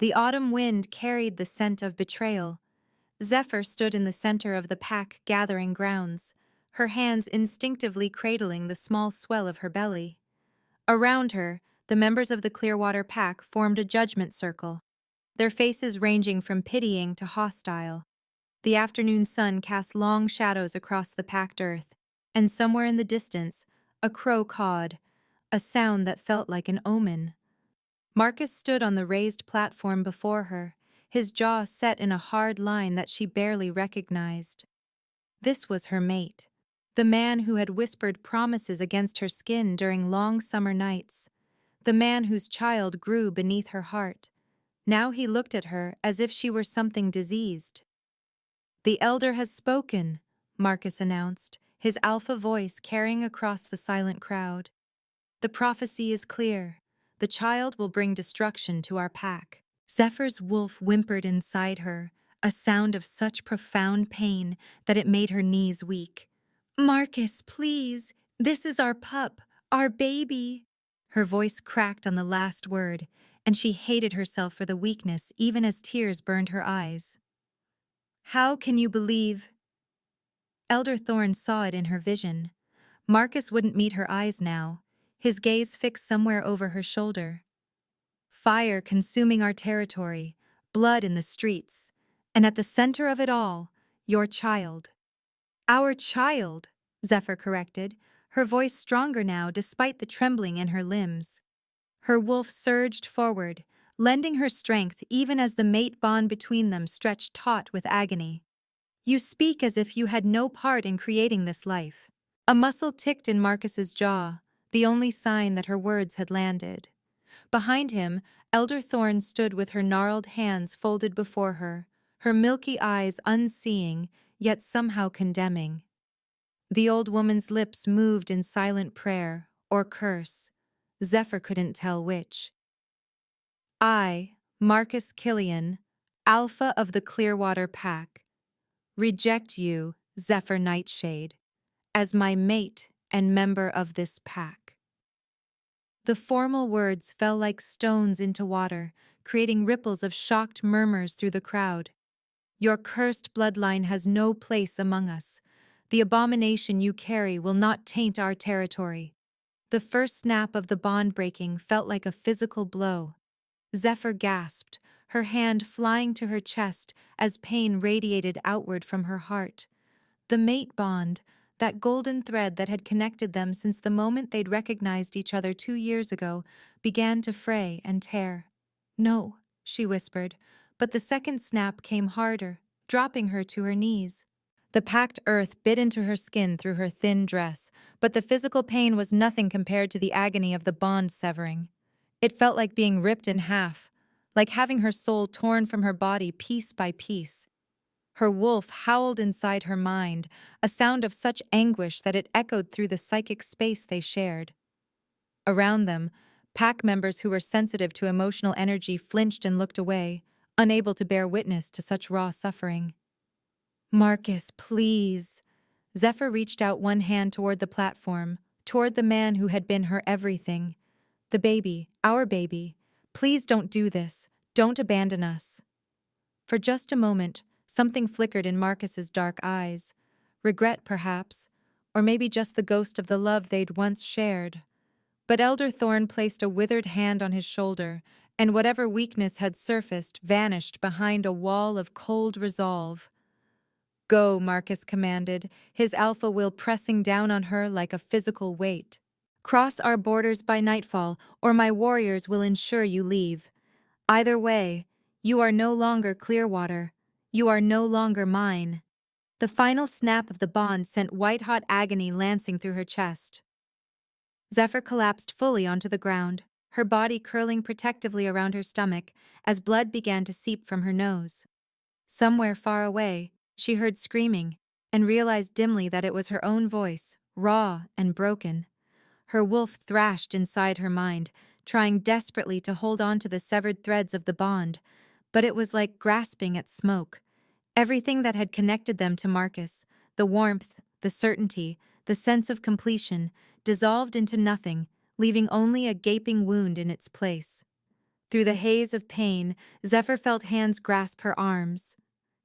The autumn wind carried the scent of betrayal. Zephyr stood in the center of the pack gathering grounds, her hands instinctively cradling the small swell of her belly. Around her, the members of the Clearwater pack formed a judgment circle, their faces ranging from pitying to hostile. The afternoon sun cast long shadows across the packed earth, and somewhere in the distance, a crow cawed, a sound that felt like an omen. Marcus stood on the raised platform before her, his jaw set in a hard line that she barely recognized. This was her mate, the man who had whispered promises against her skin during long summer nights, the man whose child grew beneath her heart. Now he looked at her as if she were something diseased. "The elder has spoken," Marcus announced, his alpha voice carrying across the silent crowd. "The prophecy is clear. The child will bring destruction to our pack." Zephyr's wolf whimpered inside her, a sound of such profound pain that it made her knees weak. "Marcus, please! This is our pup, our baby!" Her voice cracked on the last word, and she hated herself for the weakness even as tears burned her eyes. "How can you believe?" Elder Thorne saw it in her vision. Marcus wouldn't meet her eyes now, his gaze fixed somewhere over her shoulder. Fire consuming our territory, blood in the streets, and at the center of it all, your child. "Our child," Zephyr corrected, her voice stronger now despite the trembling in her limbs. Her wolf surged forward, lending her strength even as the mate bond between them stretched taut with agony. "You speak as if you had no part in creating this life." A muscle ticked in Marcus's jaw, the only sign that her words had landed. Behind him, Elder Thorne stood with her gnarled hands folded before her, her milky eyes unseeing, yet somehow condemning. The old woman's lips moved in silent prayer, or curse. Zephyr couldn't tell which. "I, Marcus Killian, Alpha of the Clearwater Pack, reject you, Zephyr Nightshade, as my mate and member of this pack." The formal words fell like stones into water, creating ripples of shocked murmurs through the crowd. "Your cursed bloodline has no place among us. The abomination you carry will not taint our territory." The first snap of the bond breaking felt like a physical blow. Zephyr gasped, her hand flying to her chest as pain radiated outward from her heart. The mate bond, that golden thread that had connected them since the moment they'd recognized each other 2 years ago, began to fray and tear. "No," she whispered, but the second snap came harder, dropping her to her knees. The packed earth bit into her skin through her thin dress, but the physical pain was nothing compared to the agony of the bond severing. It felt like being ripped in half, like having her soul torn from her body piece by piece. Her wolf howled inside her mind, a sound of such anguish that it echoed through the psychic space they shared. Around them, pack members who were sensitive to emotional energy flinched and looked away, unable to bear witness to such raw suffering. "Marcus, please." Zephyr reached out one hand toward the platform, toward the man who had been her everything. "The baby, our baby. Please don't do this. Don't abandon us." For just a moment, something flickered in Marcus's dark eyes. Regret, perhaps, or maybe just the ghost of the love they'd once shared. But Elder Thorne placed a withered hand on his shoulder, and whatever weakness had surfaced vanished behind a wall of cold resolve. "Go," Marcus commanded, his alpha will pressing down on her like a physical weight. "Cross our borders by nightfall, or my warriors will ensure you leave. Either way, you are no longer Clearwater. You are no longer mine." The final snap of the bond sent white-hot agony lancing through her chest. Zephyr collapsed fully onto the ground, her body curling protectively around her stomach as blood began to seep from her nose. Somewhere far away, she heard screaming and realized dimly that it was her own voice, raw and broken. Her wolf thrashed inside her mind, trying desperately to hold on to the severed threads of the bond, but it was like grasping at smoke. Everything that had connected them to Marcus, the warmth, the certainty, the sense of completion, dissolved into nothing, leaving only a gaping wound in its place. Through the haze of pain, Zephyr felt hands grasp her arms.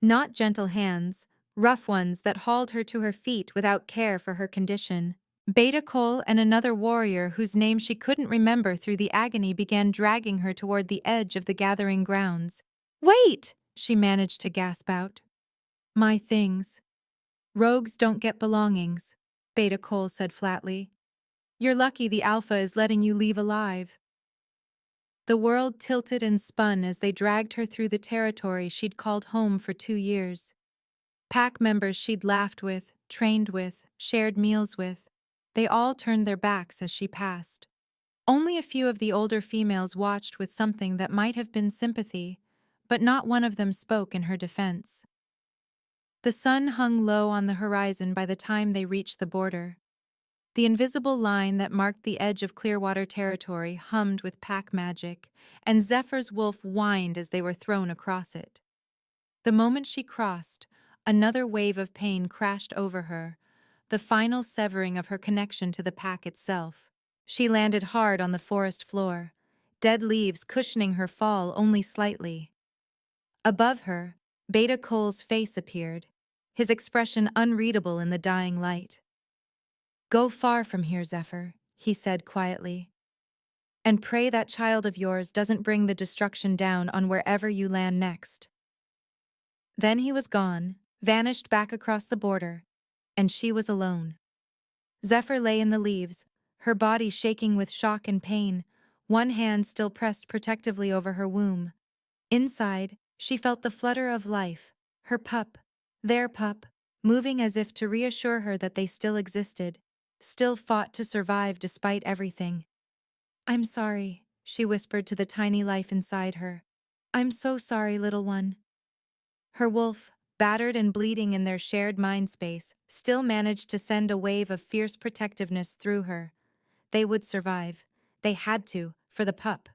Not gentle hands, rough ones that hauled her to her feet without care for her condition. Beta Cole and another warrior whose name she couldn't remember through the agony began dragging her toward the edge of the gathering grounds. "Wait!" she managed to gasp out. "My things. Rogues don't get belongings," Beta Cole said flatly. "You're lucky the Alpha is letting you leave alive." The world tilted and spun as they dragged her through the territory she'd called home for 2 years. Pack members she'd laughed with, trained with, shared meals with. They all turned their backs as she passed. Only a few of the older females watched with something that might have been sympathy, but not one of them spoke in her defense. The sun hung low on the horizon by the time they reached the border. The invisible line that marked the edge of Clearwater territory hummed with pack magic, and Zephyr's wolf whined as they were thrown across it. The moment she crossed, another wave of pain crashed over her, the final severing of her connection to the pack itself. She landed hard on the forest floor, dead leaves cushioning her fall only slightly. Above her, Beta Cole's face appeared, his expression unreadable in the dying light. "Go far from here, Zephyr," he said quietly, "and pray that child of yours doesn't bring the destruction down on wherever you land next." Then he was gone, vanished back across the border, and she was alone. Zephyr lay in the leaves, her body shaking with shock and pain, one hand still pressed protectively over her womb. Inside, she felt the flutter of life, her pup, their pup, moving as if to reassure her that they still existed, still fought to survive despite everything. "I'm sorry," she whispered to the tiny life inside her. "I'm so sorry, little one." Her wolf, battered and bleeding in their shared mind space, still managed to send a wave of fierce protectiveness through her. They would survive. They had to, for the pup.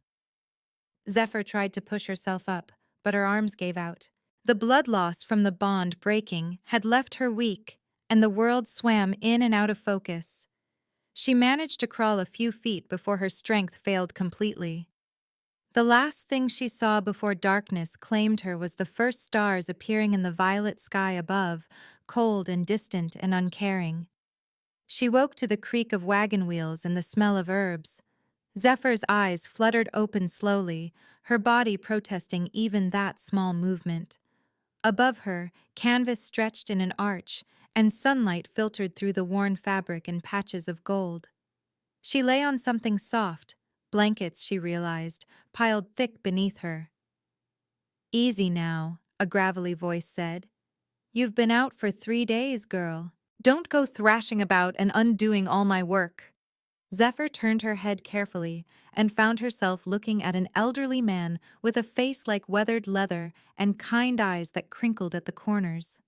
Zephyr tried to push herself up, but her arms gave out. The blood loss from the bond breaking had left her weak, and the world swam in and out of focus. She managed to crawl a few feet before her strength failed completely. The last thing she saw before darkness claimed her was the first stars appearing in the violet sky above, cold and distant and uncaring. She woke to the creak of wagon wheels and the smell of herbs. Zephyr's eyes fluttered open slowly, her body protesting even that small movement. Above her, canvas stretched in an arch, and sunlight filtered through the worn fabric in patches of gold. She lay on something soft, blankets, she realized, piled thick beneath her. "Easy now," a gravelly voice said. "You've been out for 3 days, girl. Don't go thrashing about and undoing all my work." Zephyr turned her head carefully and found herself looking at an elderly man with a face like weathered leather and kind eyes that crinkled at the corners.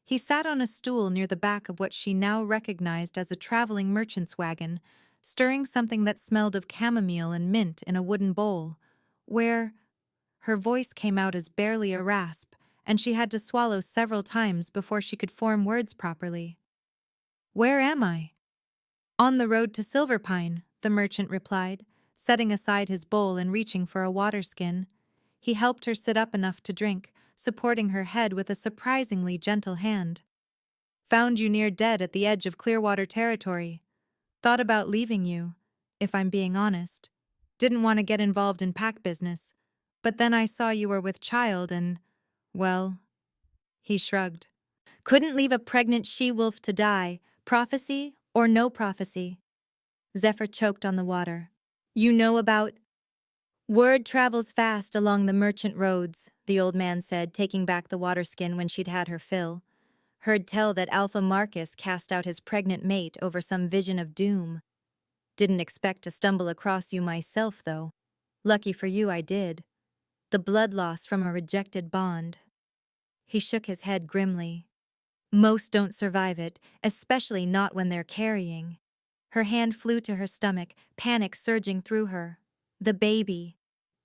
He sat on a stool near the back of what she now recognized as a traveling merchant's wagon, stirring something that smelled of chamomile and mint in a wooden bowl, where her voice came out as barely a rasp, and she had to swallow several times before she could form words properly. "Where am I?" "On the road to Silverpine," the merchant replied, setting aside his bowl and reaching for a water skin. He helped her sit up enough to drink, supporting her head with a surprisingly gentle hand. "Found you near dead at the edge of Clearwater territory. Thought about leaving you, if I'm being honest. Didn't want to get involved in pack business. But then I saw you were with child and, well," he shrugged. "Couldn't leave a pregnant she-wolf to die, prophecy or no prophecy." Zephyr choked on the water. "You know about—" "Word travels fast along the merchant roads," the old man said, taking back the water skin when she'd had her fill. "Heard tell that Alpha Marcus cast out his pregnant mate over some vision of doom. Didn't expect to stumble across you myself, though. Lucky for you I did. The blood loss from a rejected bond." He shook his head grimly. "Most don't survive it, especially not when they're carrying." Her hand flew to her stomach, panic surging through her. The baby.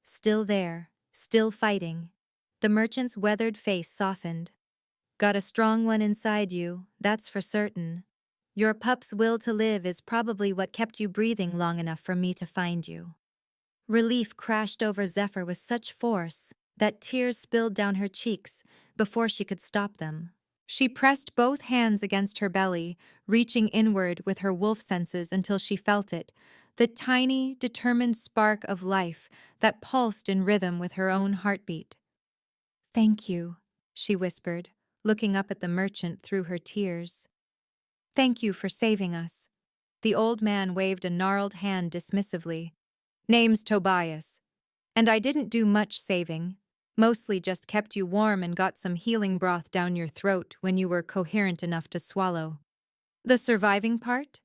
Still there, still fighting. The merchant's weathered face softened. "Got a strong one inside you, that's for certain. Your pup's will to live is probably what kept you breathing long enough for me to find you." Relief crashed over Zephyr with such force that tears spilled down her cheeks before she could stop them. She pressed both hands against her belly, reaching inward with her wolf senses until she felt it, the tiny, determined spark of life that pulsed in rhythm with her own heartbeat. "Thank you," she whispered, looking up at the merchant through her tears. "Thank you for saving us." The old man waved a gnarled hand dismissively. "Name's Tobias. And I didn't do much saving. Mostly just kept you warm and got some healing broth down your throat when you were coherent enough to swallow. The surviving part?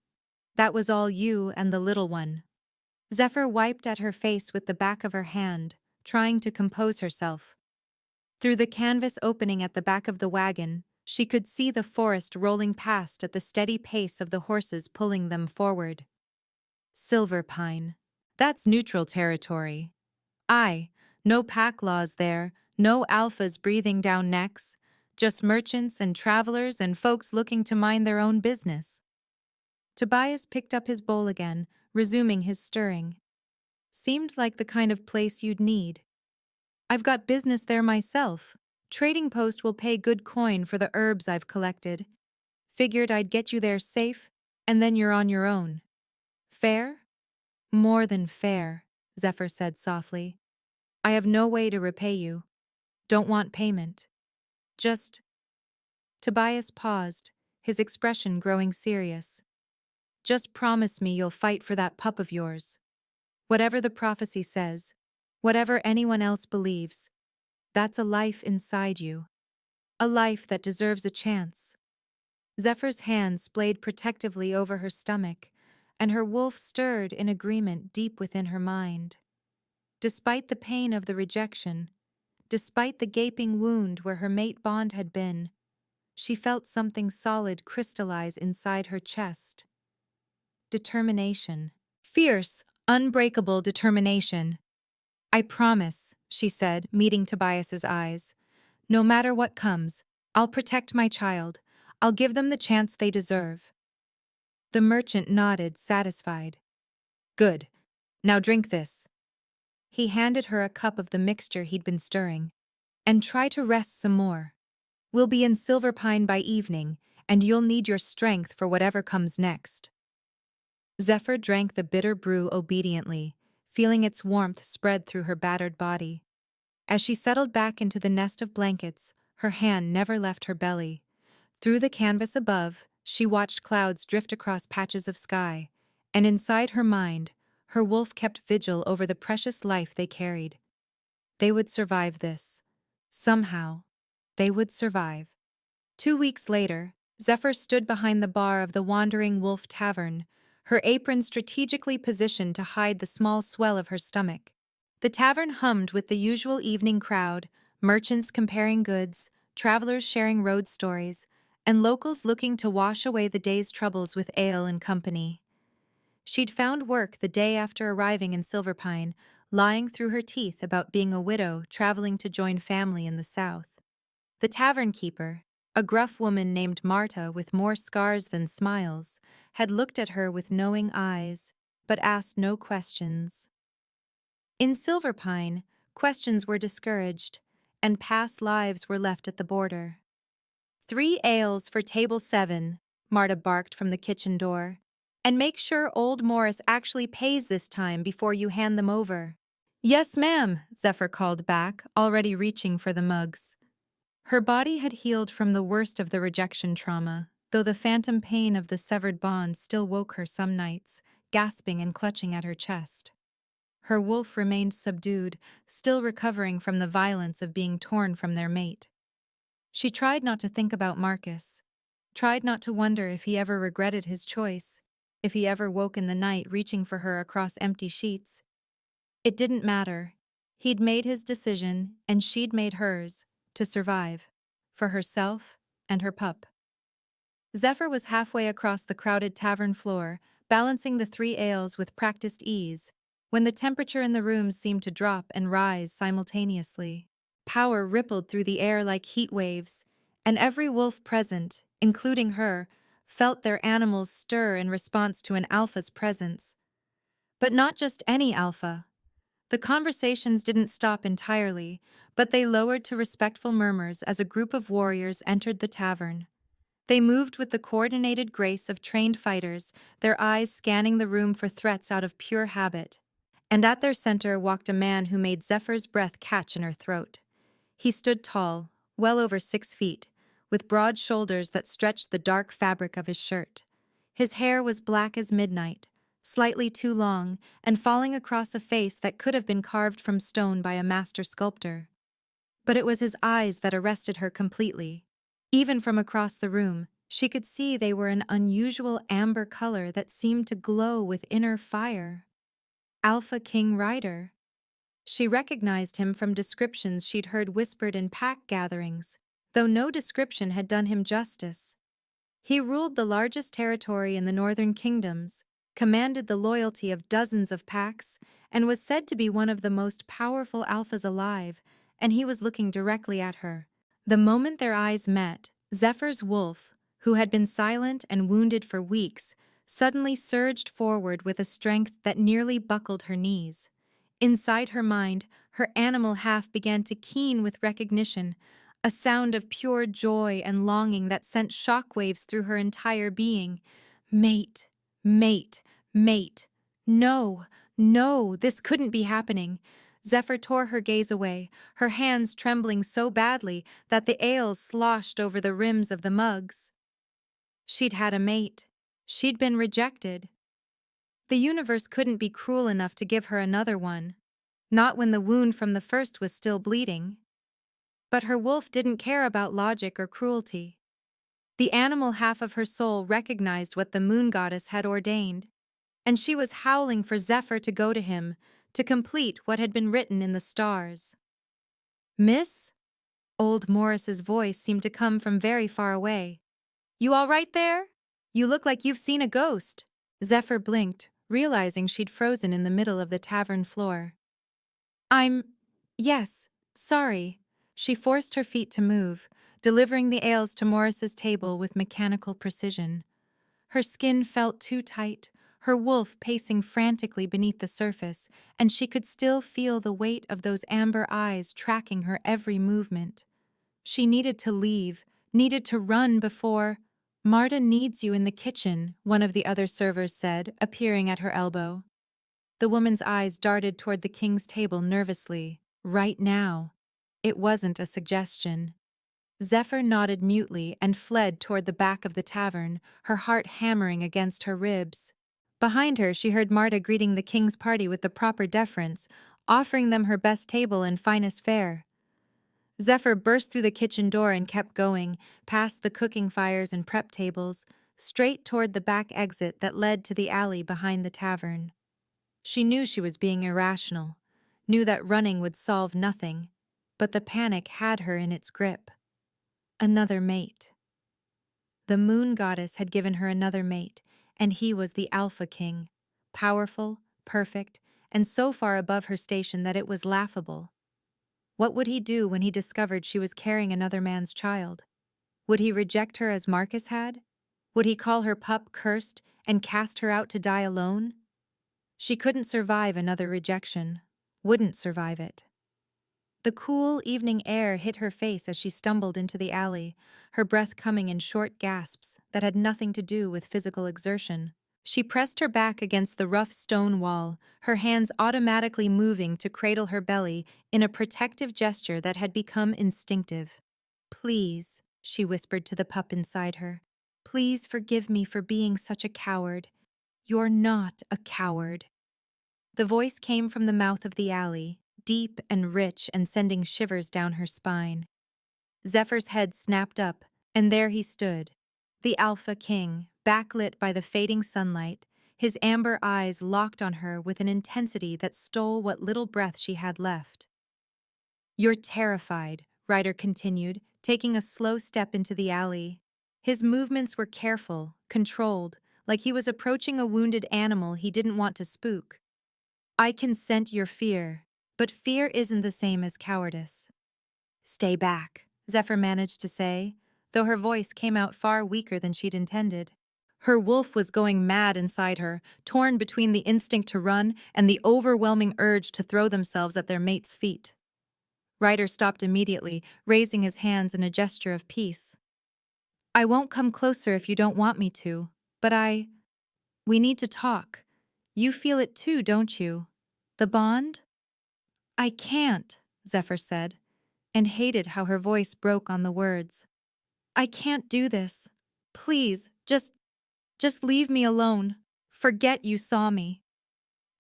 That was all you and the little one." Zephyr wiped at her face with the back of her hand, trying to compose herself. Through the canvas opening at the back of the wagon, she could see the forest rolling past at the steady pace of the horses pulling them forward. Silver Pine. That's neutral territory. No pack laws there, no alphas breathing down necks, just merchants and travelers and folks looking to mind their own business. Tobias picked up his bowl again, resuming his stirring. Seemed like the kind of place you'd need. I've got business there myself. Trading post will pay good coin for the herbs I've collected. Figured I'd get you there safe, and then you're on your own. Fair? More than fair, Zephyr said softly. I have no way to repay you. Don't want payment. Just... Tobias paused, his expression growing serious. Just promise me you'll fight for that pup of yours. Whatever the prophecy says, whatever anyone else believes, that's a life inside you. A life that deserves a chance. Zephyr's hand splayed protectively over her stomach, and her wolf stirred in agreement deep within her mind. Despite the pain of the rejection, despite the gaping wound where her mate bond had been, she felt something solid crystallize inside her chest. Determination. Fierce, unbreakable determination. I promise, she said, meeting Tobias's eyes. No matter what comes, I'll protect my child. I'll give them the chance they deserve. The merchant nodded, satisfied. Good. Now drink this. He handed her a cup of the mixture he'd been stirring. And try to rest some more. We'll be in Silver Pine by evening, and you'll need your strength for whatever comes next. Zephyr drank the bitter brew obediently, feeling its warmth spread through her battered body. As she settled back into the nest of blankets, her hand never left her belly. Through the canvas above, she watched clouds drift across patches of sky, and inside her mind, her wolf kept vigil over the precious life they carried. They would survive this. Somehow, they would survive. 2 weeks later, Zephyr stood behind the bar of the Wandering Wolf Tavern, her apron strategically positioned to hide the small swell of her stomach. The tavern hummed with the usual evening crowd, merchants comparing goods, travelers sharing road stories, and locals looking to wash away the day's troubles with ale and company. She'd found work the day after arriving in Silverpine, lying through her teeth about being a widow traveling to join family in the south. The tavern keeper, a gruff woman named Marta with more scars than smiles, had looked at her with knowing eyes, but asked no questions. In Silverpine, questions were discouraged, and past lives were left at the border. 3 ales for table 7, Marta barked from the kitchen door. And make sure old Morris actually pays this time before you hand them over. Yes, ma'am, Zephyr called back, already reaching for the mugs. Her body had healed from the worst of the rejection trauma, though the phantom pain of the severed bond still woke her some nights, gasping and clutching at her chest. Her wolf remained subdued, still recovering from the violence of being torn from their mate. She tried not to think about Marcus, tried not to wonder if he ever regretted his choice, if he ever woke in the night reaching for her across empty sheets. It didn't matter. He'd made his decision, and she'd made hers, to survive, for herself and her pup. Zephyr was halfway across the crowded tavern floor, balancing the 3 ales with practiced ease, when the temperature in the room seemed to drop and rise simultaneously. Power rippled through the air like heat waves, and every wolf present, including her, felt their animals stir in response to an alpha's presence. But not just any alpha. The conversations didn't stop entirely, but they lowered to respectful murmurs as a group of warriors entered the tavern. They moved with the coordinated grace of trained fighters, their eyes scanning the room for threats out of pure habit. And at their center walked a man who made Zephyr's breath catch in her throat. He stood tall, well over 6 feet, with broad shoulders that stretched the dark fabric of his shirt. His hair was black as midnight, slightly too long, and falling across a face that could have been carved from stone by a master sculptor. But it was his eyes that arrested her completely. Even from across the room, she could see they were an unusual amber color that seemed to glow with inner fire. Alpha King Rider. She recognized him from descriptions she'd heard whispered in pack gatherings, though no description had done him justice. He ruled the largest territory in the northern kingdoms, commanded the loyalty of dozens of packs, and was said to be one of the most powerful alphas alive, and he was looking directly at her. The moment their eyes met, Zephyr's wolf, who had been silent and wounded for weeks, suddenly surged forward with a strength that nearly buckled her knees. Inside her mind, her animal half began to keen with recognition, a sound of pure joy and longing that sent shockwaves through her entire being. Mate, mate, mate. No, no, this couldn't be happening. Zephyr tore her gaze away, her hands trembling so badly that the ale sloshed over the rims of the mugs. She'd had a mate. She'd been rejected. The universe couldn't be cruel enough to give her another one, not when the wound from the first was still bleeding. But her wolf didn't care about logic or cruelty. The animal half of her soul recognized what the moon goddess had ordained, and she was howling for Zephyr to go to him, to complete what had been written in the stars. "Miss?" Old Morris's voice seemed to come from very far away. "You all right there? You look like you've seen a ghost." Zephyr blinked, realizing she'd frozen in the middle of the tavern floor. Yes, sorry." She forced her feet to move, delivering the ales to Morris's table with mechanical precision. Her skin felt too tight, her wolf pacing frantically beneath the surface, and she could still feel the weight of those amber eyes tracking her every movement. She needed to leave, needed to run before— "Marta needs you in the kitchen," one of the other servers said, appearing at her elbow. The woman's eyes darted toward the king's table nervously. Right now. It wasn't a suggestion. Zephyr nodded mutely and fled toward the back of the tavern, her heart hammering against her ribs. Behind her, she heard Marta greeting the king's party with the proper deference, offering them her best table and finest fare. Zephyr burst through the kitchen door and kept going, past the cooking fires and prep tables, straight toward the back exit that led to the alley behind the tavern. She knew she was being irrational, knew that running would solve nothing, but the panic had her in its grip. Another mate. The moon goddess had given her another mate, and he was the Alpha King, powerful, perfect, and so far above her station that it was laughable. What would he do when he discovered she was carrying another man's child? Would he reject her as Marcus had? Would he call her pup cursed and cast her out to die alone? She couldn't survive another rejection, wouldn't survive it. The cool evening air hit her face as she stumbled into the alley, her breath coming in short gasps that had nothing to do with physical exertion. She pressed her back against the rough stone wall, her hands automatically moving to cradle her belly in a protective gesture that had become instinctive. "Please," she whispered to the pup inside her, "please forgive me for being such a coward. You're not a coward." The voice came from the mouth of the alley, deep and rich and sending shivers down her spine. Zephyr's head snapped up, and there he stood, the Alpha King, backlit by the fading sunlight, his amber eyes locked on her with an intensity that stole what little breath she had left. "You're terrified," Ryder continued, taking a slow step into the alley. His movements were careful, controlled, like he was approaching a wounded animal he didn't want to spook. "I can scent your fear, but fear isn't the same as cowardice." "Stay back," Zephyr managed to say, though her voice came out far weaker than she'd intended. Her wolf was going mad inside her, torn between the instinct to run and the overwhelming urge to throw themselves at their mate's feet. Ryder stopped immediately, raising his hands in a gesture of peace. I won't come closer if you don't want me to, but we need to talk. You feel it too, don't you? The bond? I can't, Zephyr said, and hated how her voice broke on the words. I can't do this. Please, just leave me alone. Forget you saw me.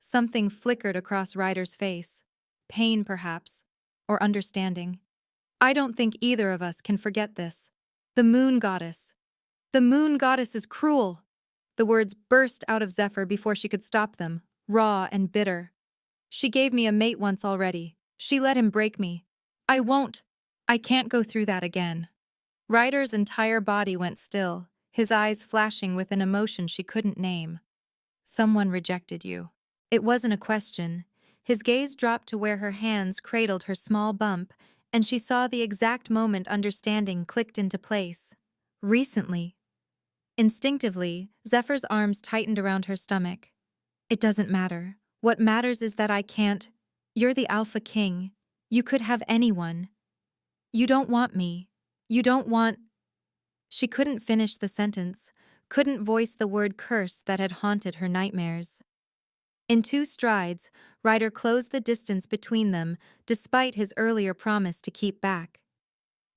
Something flickered across Ryder's face. Pain, perhaps, or understanding. I don't think either of us can forget this. The moon goddess. The moon goddess is cruel. The words burst out of Zephyr before she could stop them, raw and bitter. She gave me a mate once already. She let him break me. I won't. I can't go through that again. Ryder's entire body went still, his eyes flashing with an emotion she couldn't name. Someone rejected you. It wasn't a question. His gaze dropped to where her hands cradled her small bump, and she saw the exact moment understanding clicked into place. Recently. Instinctively, Zephyr's arms tightened around her stomach. It doesn't matter. What matters is that I can't. You're the Alpha King. You could have anyone. You don't want me. You don't want. She couldn't finish the sentence, couldn't voice the word curse that had haunted her nightmares. In 2 strides, Ryder closed the distance between them, despite his earlier promise to keep back.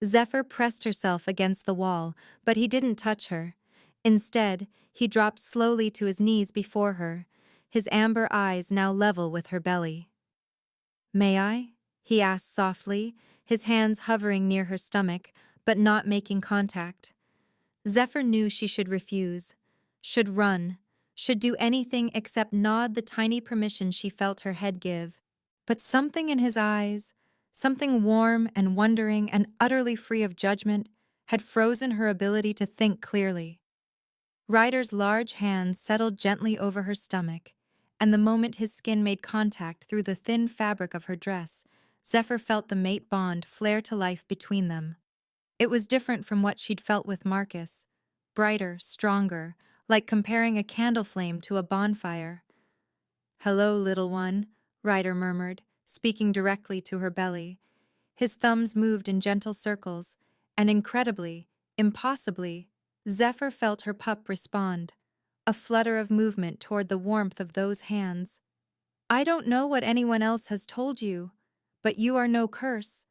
Zephyr pressed herself against the wall, but he didn't touch her. Instead, he dropped slowly to his knees before her, his amber eyes now level with her belly. May I? He asked softly, his hands hovering near her stomach, but not making contact. Zephyr knew she should refuse, should run, should do anything except nod the tiny permission she felt her head give. But something in his eyes, something warm and wondering and utterly free of judgment, had frozen her ability to think clearly. Ryder's large hands settled gently over her stomach, and the moment his skin made contact through the thin fabric of her dress, Zephyr felt the mate bond flare to life between them. It was different from what she'd felt with Marcus, brighter, stronger, like comparing a candle flame to a bonfire. Hello, little one, Ryder murmured, speaking directly to her belly. His thumbs moved in gentle circles, and incredibly, impossibly, Zephyr felt her pup respond, a flutter of movement toward the warmth of those hands. I don't know what anyone else has told you, but you are no curse.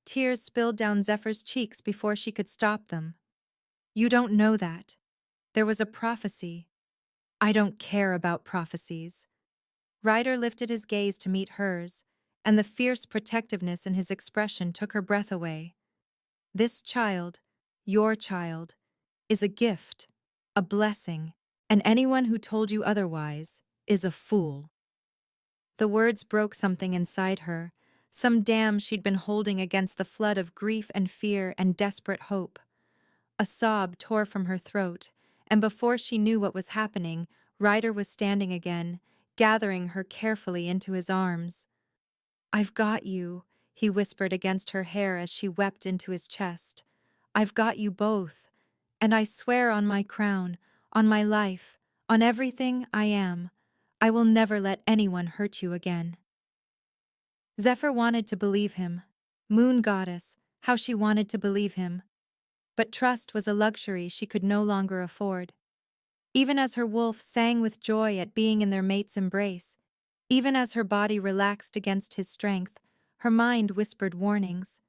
Tears spilled down Zephyr's cheeks before she could stop them. You don't know that. There was a prophecy. I don't care about prophecies. Ryder lifted his gaze to meet hers, and the fierce protectiveness in his expression took her breath away. This child, your child, is a gift, a blessing, and anyone who told you otherwise is a fool. The words broke something inside her, some dam she'd been holding against the flood of grief and fear and desperate hope. A sob tore from her throat, and before she knew what was happening, Ryder was standing again, gathering her carefully into his arms. I've got you, he whispered against her hair as she wept into his chest. I've got you both, and I swear on my crown, on my life, on everything I am, I will never let anyone hurt you again. Zephyr wanted to believe him. Moon goddess, how she wanted to believe him. But trust was a luxury she could no longer afford. Even as her wolf sang with joy at being in their mate's embrace, even as her body relaxed against his strength, her mind whispered warnings.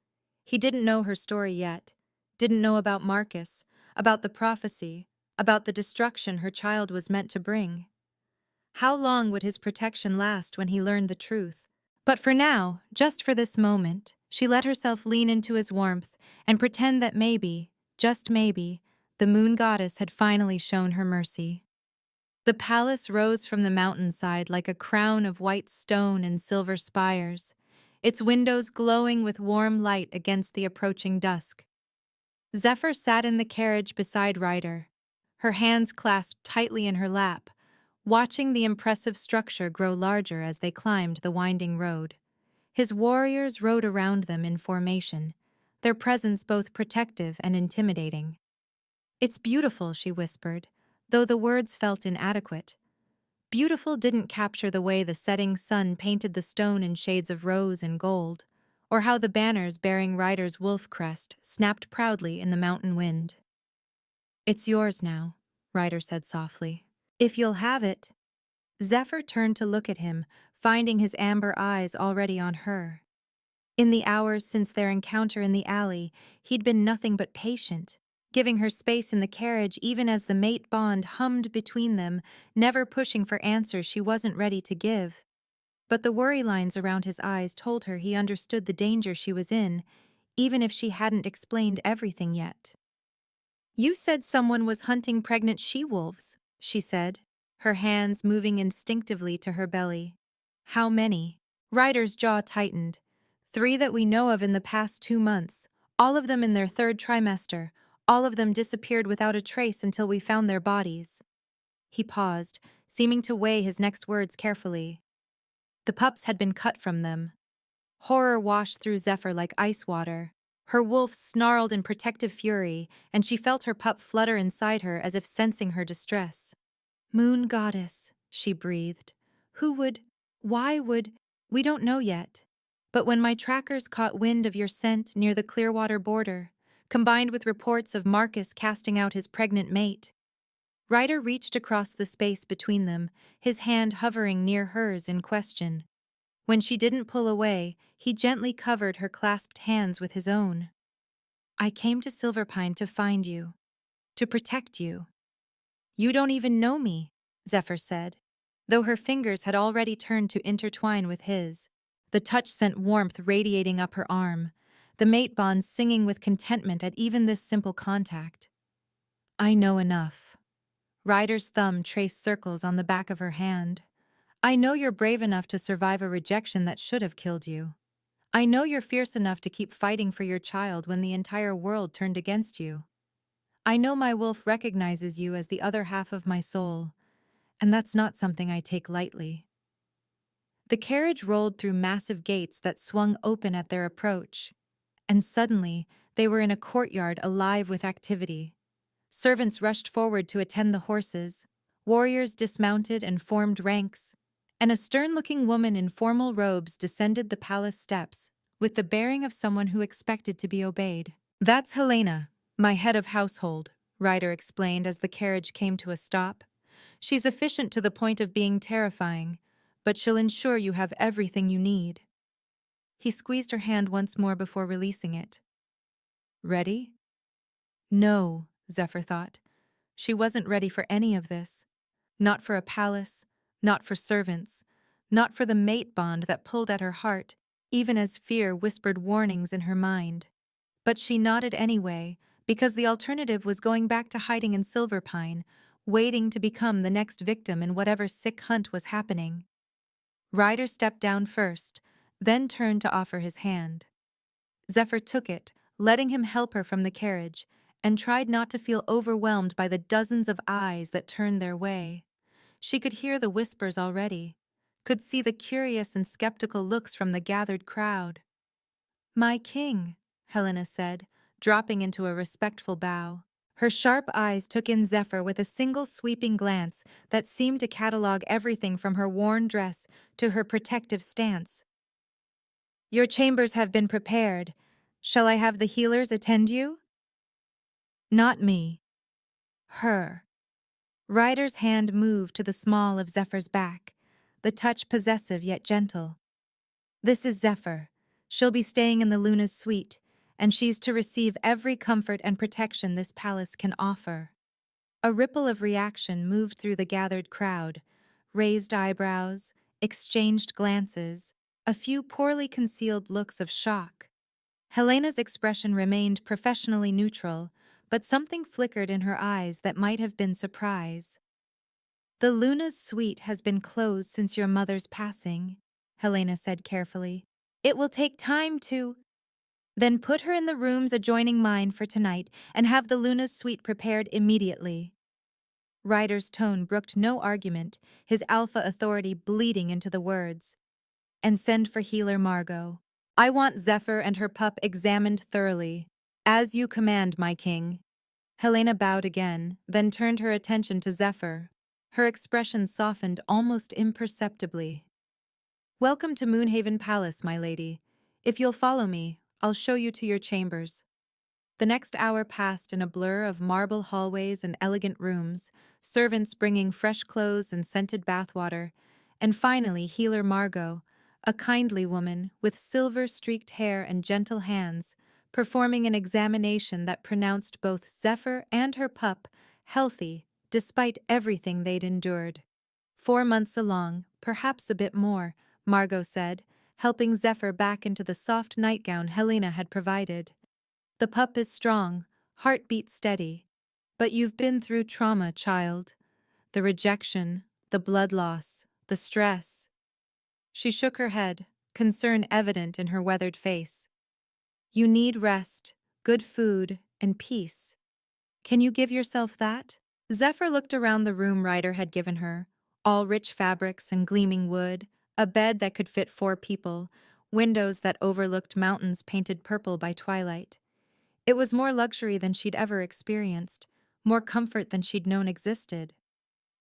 He didn't know her story yet, didn't know about Marcus, about the prophecy, about the destruction her child was meant to bring. How long would his protection last when he learned the truth? But for now, just for this moment, she let herself lean into his warmth and pretend that maybe, just maybe, the moon goddess had finally shown her mercy. The palace rose from the mountainside like a crown of white stone and silver spires, its windows glowing with warm light against the approaching dusk. Zephyr sat in the carriage beside Ryder, her hands clasped tightly in her lap, watching the impressive structure grow larger as they climbed the winding road. His warriors rode around them in formation, their presence both protective and intimidating. It's beautiful, she whispered, though the words felt inadequate. Beautiful didn't capture the way the setting sun painted the stone in shades of rose and gold, or how the banners bearing Ryder's wolf crest snapped proudly in the mountain wind. "It's yours now," Ryder said softly. "If you'll have it." Zephyr turned to look at him, finding his amber eyes already on her. In the hours since their encounter in the alley, he'd been nothing but patient, giving her space in the carriage even as the mate bond hummed between them, never pushing for answers she wasn't ready to give. But the worry lines around his eyes told her he understood the danger she was in, even if she hadn't explained everything yet. "You said someone was hunting pregnant she-wolves," she said, her hands moving instinctively to her belly. "How many?" Ryder's jaw tightened. "3 that we know of in the past 2 months, all of them in their 3rd trimester, all of them disappeared without a trace until we found their bodies." He paused, seeming to weigh his next words carefully. The pups had been cut from them. Horror washed through Zephyr like ice water. Her wolf snarled in protective fury, and she felt her pup flutter inside her as if sensing her distress. "Moon goddess," she breathed. "Who would? Why would? We don't know yet. But when my trackers caught wind of your scent near the Clearwater border, combined with reports of Marcus casting out his pregnant mate." Ryder reached across the space between them, his hand hovering near hers in question. When she didn't pull away, he gently covered her clasped hands with his own. "I came to Silverpine to find you, to protect you." "You don't even know me," Zephyr said, though her fingers had already turned to intertwine with his. The touch sent warmth radiating up her arm, the mate bond singing with contentment at even this simple contact. "I know enough." Ryder's thumb traced circles on the back of her hand. "I know you're brave enough to survive a rejection that should have killed you. I know you're fierce enough to keep fighting for your child when the entire world turned against you. I know my wolf recognizes you as the other half of my soul, and that's not something I take lightly." The carriage rolled through massive gates that swung open at their approach, and suddenly they were in a courtyard alive with activity. Servants rushed forward to attend the horses, warriors dismounted and formed ranks, and a stern-looking woman in formal robes descended the palace steps, with the bearing of someone who expected to be obeyed. "That's Helena, my head of household," Ryder explained as the carriage came to a stop. "She's efficient to the point of being terrifying, but she'll ensure you have everything you need." He squeezed her hand once more before releasing it. "Ready?" No, Zephyr thought. She wasn't ready for any of this. Not for a palace, not for servants, not for the mate bond that pulled at her heart, even as fear whispered warnings in her mind. But she nodded anyway, because the alternative was going back to hiding in Silverpine, waiting to become the next victim in whatever sick hunt was happening. Ryder stepped down first, then turned to offer his hand. Zephyr took it, letting him help her from the carriage, and tried not to feel overwhelmed by the dozens of eyes that turned their way. She could hear the whispers already, could see the curious and skeptical looks from the gathered crowd. "My king," Helena said, dropping into a respectful bow. Her sharp eyes took in Zephyr with a single sweeping glance that seemed to catalog everything from her worn dress to her protective stance. "Your chambers have been prepared. Shall I have the healers attend you?" "Not me. Her." Ryder's hand moved to the small of Zephyr's back, the touch possessive yet gentle. "This is Zephyr. She'll be staying in the Luna's suite, and she's to receive every comfort and protection this palace can offer." A ripple of reaction moved through the gathered crowd, raised eyebrows, exchanged glances, a few poorly concealed looks of shock. Helena's expression remained professionally neutral, but something flickered in her eyes that might have been surprise. "The Luna's suite has been closed since your mother's passing," Helena said carefully. "It will take time to—" "Then put her in the rooms adjoining mine for tonight and have the Luna's suite prepared immediately." Ryder's tone brooked no argument, his alpha authority bleeding into the words. "And send for healer Margot. I want Zephyr and her pup examined thoroughly." "As you command, my king." Helena bowed again, then turned her attention to Zephyr. Her expression softened almost imperceptibly. "Welcome to Moonhaven Palace, my lady. If you'll follow me, I'll show you to your chambers." The next hour passed in a blur of marble hallways and elegant rooms, servants bringing fresh clothes and scented bathwater, and finally healer Margot, a kindly woman with silver-streaked hair and gentle hands, performing an examination that pronounced both Zephyr and her pup healthy despite everything they'd endured. 4 months along, perhaps a bit more, Margot said, helping Zephyr back into the soft nightgown Helena had provided. "The pup is strong, heartbeat steady. But you've been through trauma, child. The rejection, the blood loss, the stress." She shook her head, concern evident in her weathered face. "You need rest, good food, and peace. Can you give yourself that?" Zephyr looked around the room Ryder had given her, all rich fabrics and gleaming wood, a bed that could fit 4 people, windows that overlooked mountains painted purple by twilight. It was more luxury than she'd ever experienced, more comfort than she'd known existed.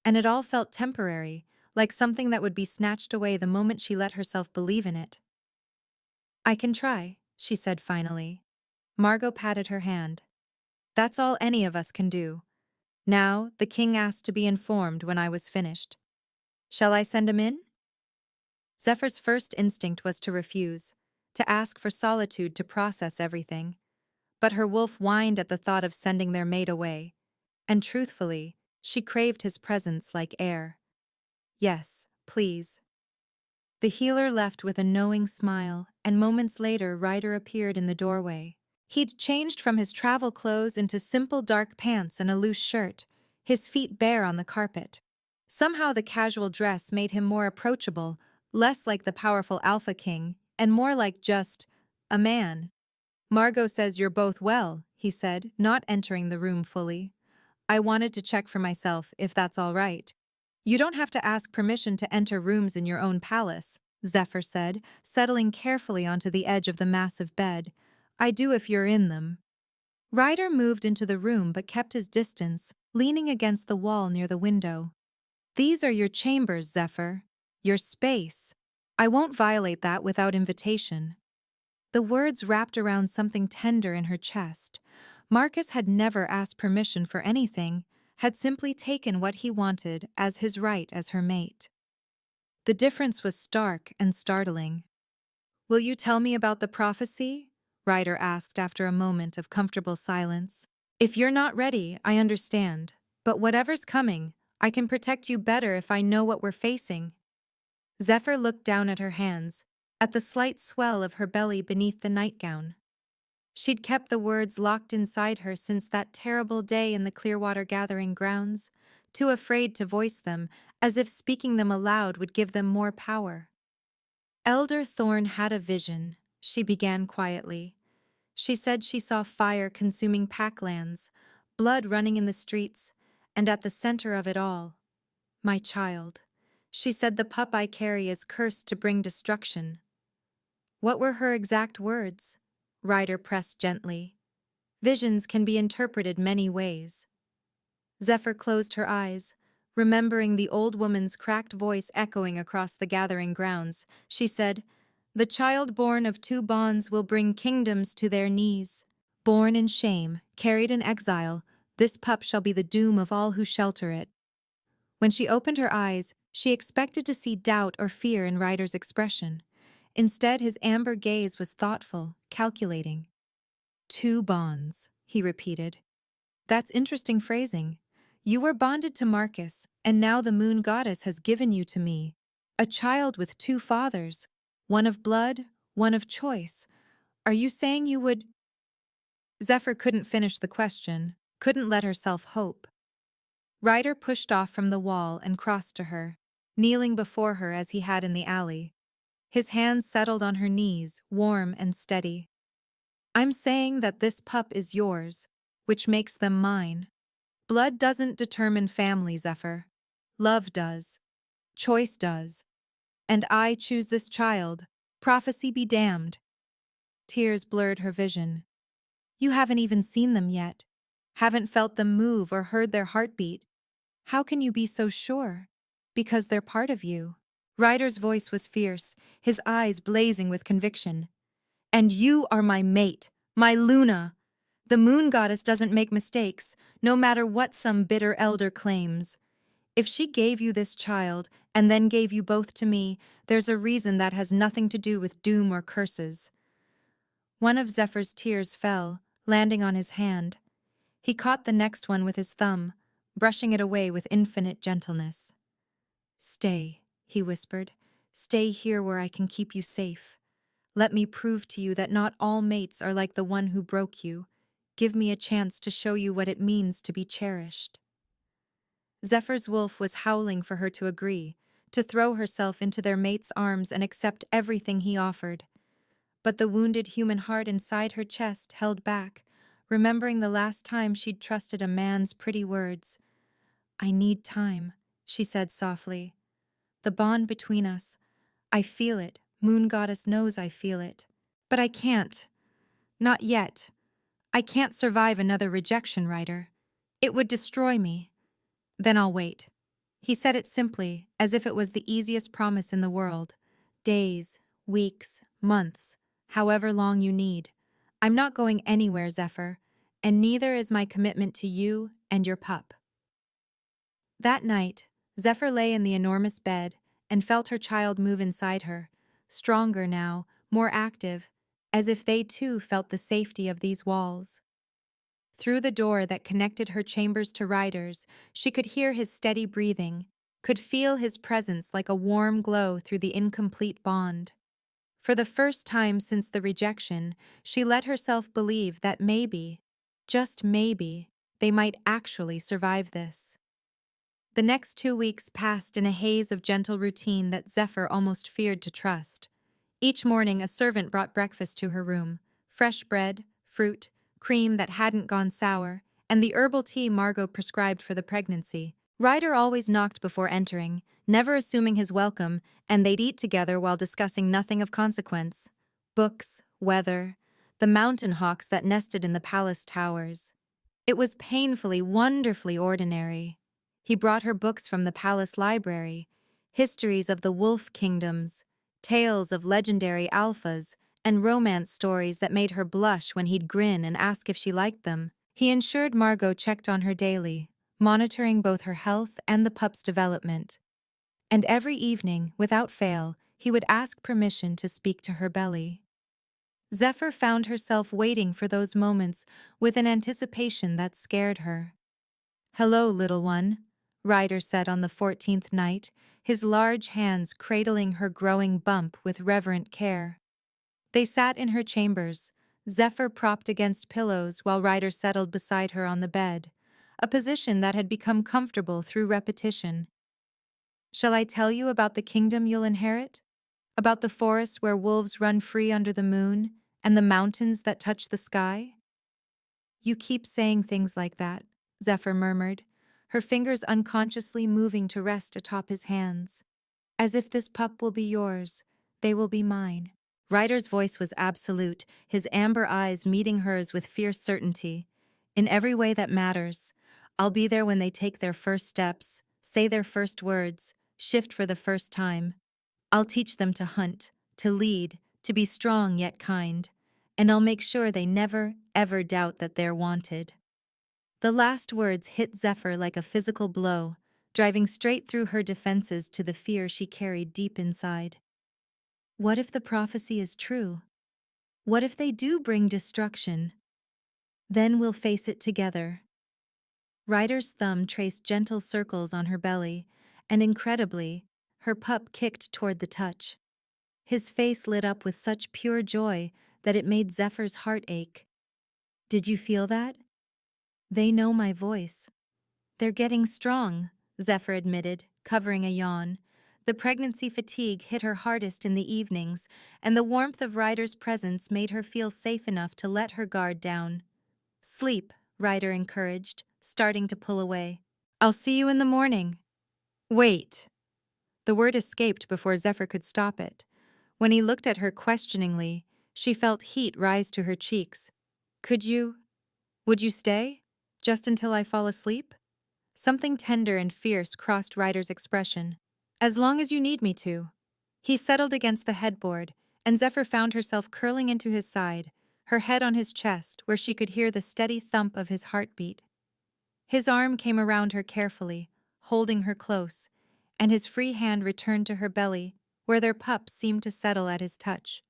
And it all felt temporary, like something that would be snatched away the moment she let herself believe in it. "I can try," she said finally. Margot patted her hand. "That's all any of us can do. Now, the king asked to be informed when I was finished. Shall I send him in?" Zephyr's first instinct was to refuse, to ask for solitude to process everything. But her wolf whined at the thought of sending their mate away, and truthfully, she craved his presence like air. "Yes, please." The healer left with a knowing smile, and moments later Ryder appeared in the doorway. He'd changed from his travel clothes into simple dark pants and a loose shirt, his feet bare on the carpet. Somehow the casual dress made him more approachable, less like the powerful Alpha King, and more like just a man. "Margot says you're both well," he said, not entering the room fully. "I wanted to check for myself, if that's all right." "You don't have to ask permission to enter rooms in your own palace," Zephyr said, settling carefully onto the edge of the massive bed. "I do if you're in them." Ryder moved into the room but kept his distance, leaning against the wall near the window. "These are your chambers, Zephyr. Your space. I won't violate that without invitation." The words wrapped around something tender in her chest. Marcus had never asked permission for anything, had simply taken what he wanted as his right as her mate. The difference was stark and startling. "Will you tell me about the prophecy?" Ryder asked after a moment of comfortable silence. "If you're not ready, I understand. But whatever's coming, I can protect you better if I know what we're facing." Zephyr looked down at her hands, at the slight swell of her belly beneath the nightgown. She'd kept the words locked inside her since that terrible day in the Clearwater Gathering Grounds, too afraid to voice them, as if speaking them aloud would give them more power. "Elder Thorn had a vision," she began quietly. "She said she saw fire consuming packlands, blood running in the streets, and at the center of it all, my child. She said the pup I carry is cursed to bring destruction." "What were her exact words?" Ryder pressed gently. "Visions can be interpreted many ways." Zephyr closed her eyes, remembering the old woman's cracked voice echoing across the gathering grounds. She said, "The child born of 2 bonds will bring kingdoms to their knees. Born in shame, carried in exile, this pup shall be the doom of all who shelter it." When she opened her eyes, she expected to see doubt or fear in Ryder's expression. Instead, his amber gaze was thoughtful, calculating. "2 bonds," he repeated. "That's interesting phrasing. You were bonded to Marcus, and now the moon goddess has given you to me. A child with 2 fathers, one of blood, one of choice. Are you saying you would—" Zephyr couldn't finish the question, couldn't let herself hope. Ryder pushed off from the wall and crossed to her, kneeling before her as he had in the alley. His hands settled on her knees, warm and steady. "I'm saying that this pup is yours, which makes them mine. Blood doesn't determine family, Zephyr. Love does. Choice does. And I choose this child. Prophecy be damned." Tears blurred her vision. "You haven't even seen them yet. Haven't felt them move or heard their heartbeat. How can you be so sure? Because they're part of you. Ryder's voice was fierce, his eyes blazing with conviction. And you are my mate, my Luna. The moon goddess doesn't make mistakes, no matter what some bitter elder claims. If she gave you this child, and then gave you both to me, there's a reason that has nothing to do with doom or curses. One of Zephyr's tears fell, landing on his hand. He caught the next one with his thumb, brushing it away with infinite gentleness. Stay, he whispered. Stay here where I can keep you safe. Let me prove to you that not all mates are like the one who broke you. Give me a chance to show you what it means to be cherished. Zephyr's wolf was howling for her to agree, to throw herself into their mate's arms and accept everything he offered. But the wounded human heart inside her chest held back, remembering the last time she'd trusted a man's pretty words. I need time, she said softly. The bond between us, I feel it, Moon Goddess knows I feel it. But I can't. Not yet. I can't survive another rejection, Ryder. It would destroy me. Then I'll wait. He said it simply, as if it was the easiest promise in the world. Days, weeks, months, however long you need. I'm not going anywhere, Zephyr, and neither is my commitment to you and your pup. That night, Zephyr lay in the enormous bed and felt her child move inside her, stronger now, more active, as if they too felt the safety of these walls. Through the door that connected her chambers to Ryder's, she could hear his steady breathing, could feel his presence like a warm glow through the incomplete bond. For the first time since the rejection, she let herself believe that maybe, just maybe, they might actually survive this. The next 2 weeks passed in a haze of gentle routine that Zephyr almost feared to trust. Each morning a servant brought breakfast to her room, fresh bread, fruit, cream that hadn't gone sour, and the herbal tea Margot prescribed for the pregnancy. Ryder always knocked before entering, never assuming his welcome, and they'd eat together while discussing nothing of consequence. Books, weather, the mountain hawks that nested in the palace towers. It was painfully, wonderfully ordinary. He brought her books from the palace library, histories of the wolf kingdoms, tales of legendary alphas, and romance stories that made her blush when he'd grin and ask if she liked them. He ensured Margot checked on her daily, monitoring both her health and the pup's development. And every evening, without fail, he would ask permission to speak to her belly. Zephyr found herself waiting for those moments with an anticipation that scared her. Hello, little one, Ryder said on the 14th night, his large hands cradling her growing bump with reverent care. They sat in her chambers, Zephyr propped against pillows while Ryder settled beside her on the bed, a position that had become comfortable through repetition. Shall I tell you about the kingdom you'll inherit? About the forests where wolves run free under the moon, and the mountains that touch the sky? You keep saying things like that, Zephyr murmured, her fingers unconsciously moving to rest atop his hands. As if this pup will be yours, they will be mine. Ryder's voice was absolute, his amber eyes meeting hers with fierce certainty. In every way that matters, I'll be there when they take their first steps, say their first words, shift for the first time. I'll teach them to hunt, to lead, to be strong yet kind, and I'll make sure they never, ever doubt that they're wanted. The last words hit Zephyr like a physical blow, driving straight through her defenses to the fear she carried deep inside. What if the prophecy is true? What if they do bring destruction? Then we'll face it together. Ryder's thumb traced gentle circles on her belly, and incredibly, her pup kicked toward the touch. His face lit up with such pure joy that it made Zephyr's heart ache. Did you feel that? They know my voice. They're getting strong, Zephyr admitted, covering a yawn. The pregnancy fatigue hit her hardest in the evenings, and the warmth of Ryder's presence made her feel safe enough to let her guard down. Sleep, Ryder encouraged, starting to pull away. I'll see you in the morning. Wait. The word escaped before Zephyr could stop it. When he looked at her questioningly, she felt heat rise to her cheeks. Would you stay? Just until I fall asleep? Something tender and fierce crossed Ryder's expression. As long as you need me to. He settled against the headboard, and Zephyr found herself curling into his side, her head on his chest where she could hear the steady thump of his heartbeat. His arm came around her carefully, holding her close, and his free hand returned to her belly, where their pup seemed to settle at his touch.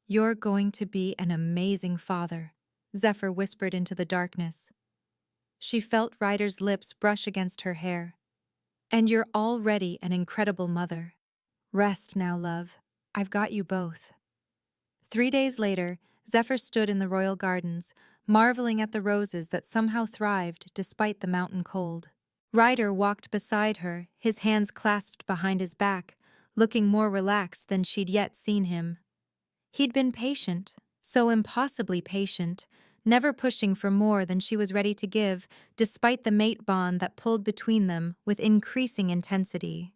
"You're going to be an amazing father," Zephyr whispered into the darkness. She felt Ryder's lips brush against her hair. "And you're already an incredible mother. Rest now, love. I've got you both." 3 days later, Zephyr stood in the royal gardens, marveling at the roses that somehow thrived despite the mountain cold. Ryder walked beside her, his hands clasped behind his back, looking more relaxed than she'd yet seen him. He'd been patient, so impossibly patient, never pushing for more than she was ready to give, despite the mate bond that pulled between them with increasing intensity.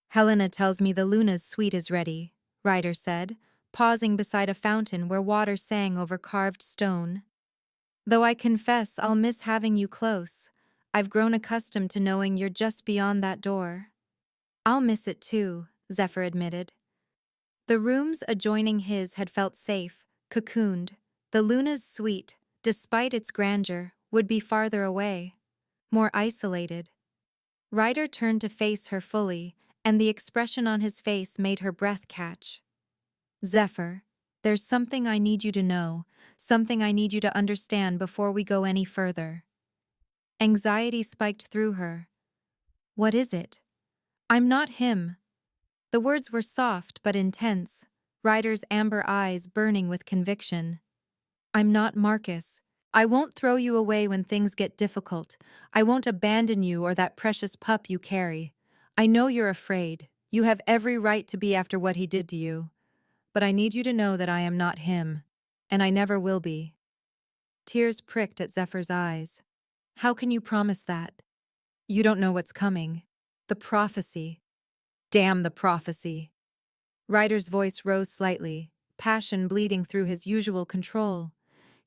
"Helena tells me the Luna's suite is ready," Ryder said, pausing beside a fountain where water sang over carved stone. "Though I confess I'll miss having you close. I've grown accustomed to knowing you're just beyond that door." "I'll miss it too," Zephyr admitted. The rooms adjoining his had felt safe, cocooned. The Luna's suite, despite its grandeur, would be farther away, more isolated. Ryder turned to face her fully, and the expression on his face made her breath catch. "Zephyr, there's something I need you to know, something I need you to understand before we go any further." Anxiety spiked through her. "What is it?" "I'm not him." The words were soft but intense, Ryder's amber eyes burning with conviction. "I'm not Marcus. I won't throw you away when things get difficult. I won't abandon you or that precious pup you carry. I know you're afraid. You have every right to be after what he did to you. But I need you to know that I am not him. And I never will be." Tears pricked at Zephyr's eyes. "How can you promise that? You don't know what's coming. The prophecy. Damn the prophecy." Ryder's voice rose slightly, passion bleeding through his usual control.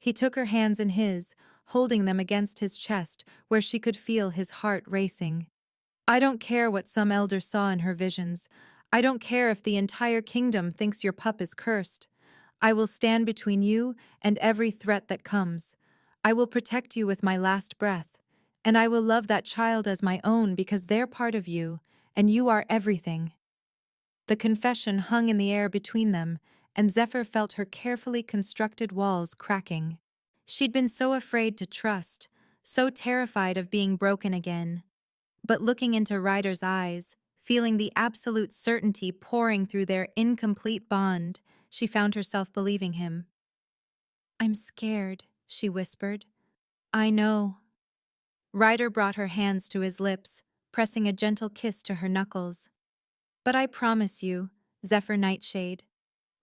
He took her hands in his, holding them against his chest where she could feel his heart racing. "I don't care what some elder saw in her visions. I don't care if the entire kingdom thinks your pup is cursed. I will stand between you and every threat that comes. I will protect you with my last breath. And I will love that child as my own because they're part of you, and you are everything." The confession hung in the air between them, and Zephyr felt her carefully constructed walls cracking. She'd been so afraid to trust, so terrified of being broken again. But looking into Ryder's eyes, feeling the absolute certainty pouring through their incomplete bond, she found herself believing him. "I'm scared," she whispered. "I know." Ryder brought her hands to his lips, pressing a gentle kiss to her knuckles. "But I promise you, Zephyr Nightshade,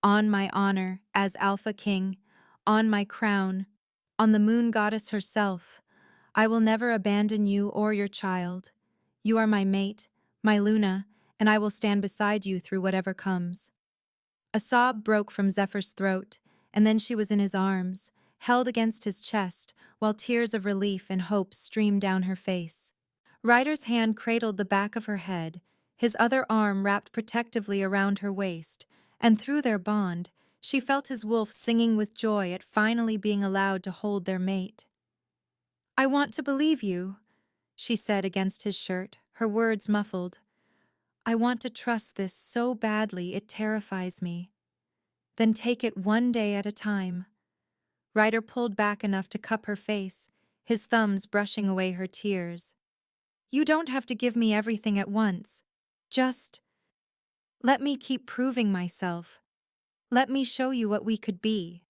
on my honor as Alpha King, on my crown, on the moon goddess herself, I will never abandon you or your child. You are my mate, my Luna, and I will stand beside you through whatever comes." A sob broke from Zephyr's throat, and then she was in his arms, held against his chest, while tears of relief and hope streamed down her face. Ryder's hand cradled the back of her head, his other arm wrapped protectively around her waist, and through their bond, she felt his wolf singing with joy at finally being allowed to hold their mate. "I want to believe you," she said against his shirt, her words muffled. "I want to trust this so badly it terrifies me." "Then take it one day at a time." Ryder pulled back enough to cup her face, his thumbs brushing away her tears. "You don't have to give me everything at once. Just let me keep proving myself. Let me show you what we could be."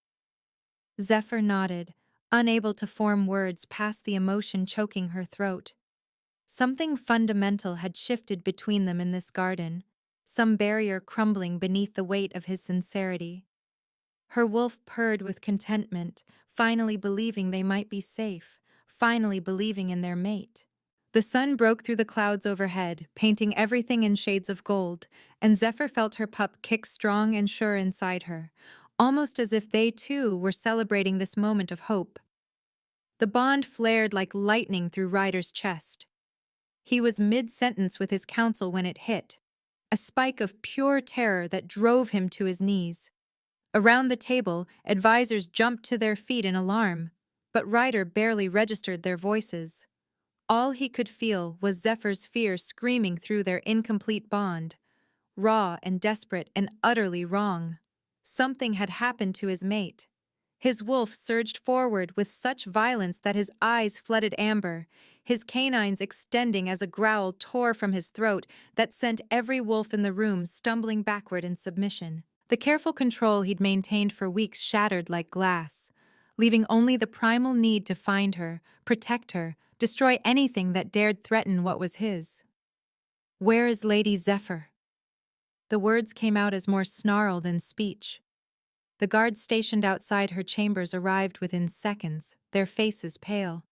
Zephyr nodded, unable to form words past the emotion choking her throat. Something fundamental had shifted between them in this garden, some barrier crumbling beneath the weight of his sincerity. Her wolf purred with contentment, finally believing they might be safe, finally believing in their mate. The sun broke through the clouds overhead, painting everything in shades of gold, and Zephyr felt her pup kick strong and sure inside her, almost as if they too were celebrating this moment of hope. The bond flared like lightning through Ryder's chest. He was mid-sentence with his counsel when it hit, a spike of pure terror that drove him to his knees. Around the table, advisors jumped to their feet in alarm, but Ryder barely registered their voices. All he could feel was Zephyr's fear screaming through their incomplete bond, raw and desperate and utterly wrong. Something had happened to his mate. His wolf surged forward with such violence that his eyes flooded amber, his canines extending as a growl tore from his throat that sent every wolf in the room stumbling backward in submission. The careful control he'd maintained for weeks shattered like glass, leaving only the primal need to find her, protect her, destroy anything that dared threaten what was his. "Where is Lady Zephyr?" The words came out as more snarl than speech. The guards stationed outside her chambers arrived within seconds, their faces pale.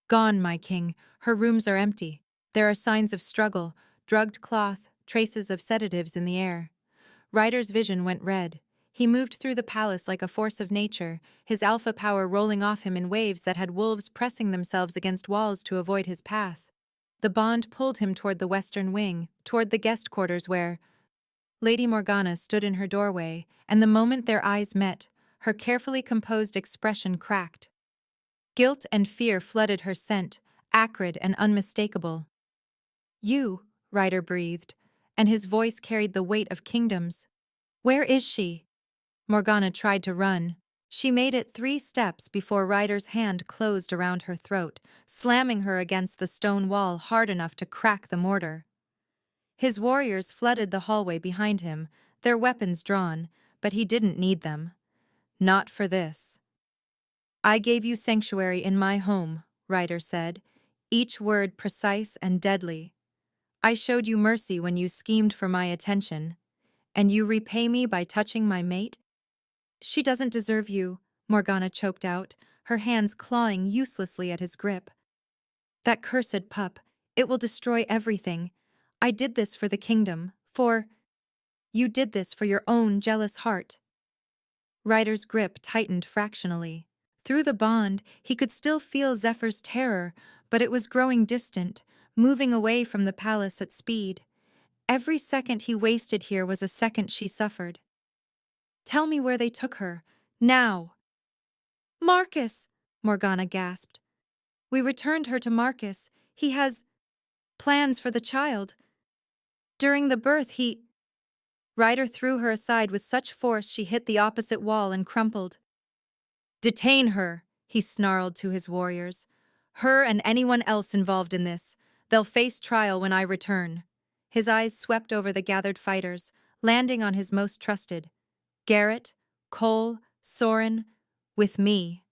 "Gone, my king. Her rooms are empty. There are signs of struggle, drugged cloth, traces of sedatives in the air." Ryder's vision went red. He moved through the palace like a force of nature, his alpha power rolling off him in waves that had wolves pressing themselves against walls to avoid his path. The bond pulled him toward the western wing, toward the guest quarters where Lady Morgana stood in her doorway, and the moment their eyes met, her carefully composed expression cracked. Guilt and fear flooded her scent, acrid and unmistakable. "You," Ryder breathed, and his voice carried the weight of kingdoms. "Where is she?" Morgana tried to run. She made it 3 steps before Ryder's hand closed around her throat, slamming her against the stone wall hard enough to crack the mortar. His warriors flooded the hallway behind him, their weapons drawn, but he didn't need them. Not for this. "I gave you sanctuary in my home," Ryder said, each word precise and deadly. "I showed you mercy when you schemed for my attention, and you repay me by touching my mate?" "She doesn't deserve you," Morgana choked out, her hands clawing uselessly at his grip. "That cursed pup, it will destroy everything. I did this for the kingdom, for... You did this for your own jealous heart." Ryder's grip tightened fractionally. Through the bond, he could still feel Zephyr's terror, but it was growing distant, moving away from the palace at speed. Every second he wasted here was a second she suffered. "Tell me where they took her. Now!" "Marcus!" Morgana gasped. "We returned her to Marcus. He has plans for the child. During the birth, he..." Ryder threw her aside with such force she hit the opposite wall and crumpled. "Detain her," he snarled to his warriors. "Her and anyone else involved in this. They'll face trial when I return." His eyes swept over the gathered fighters, landing on his most trusted. "Garrett, Cole, Soren, with me.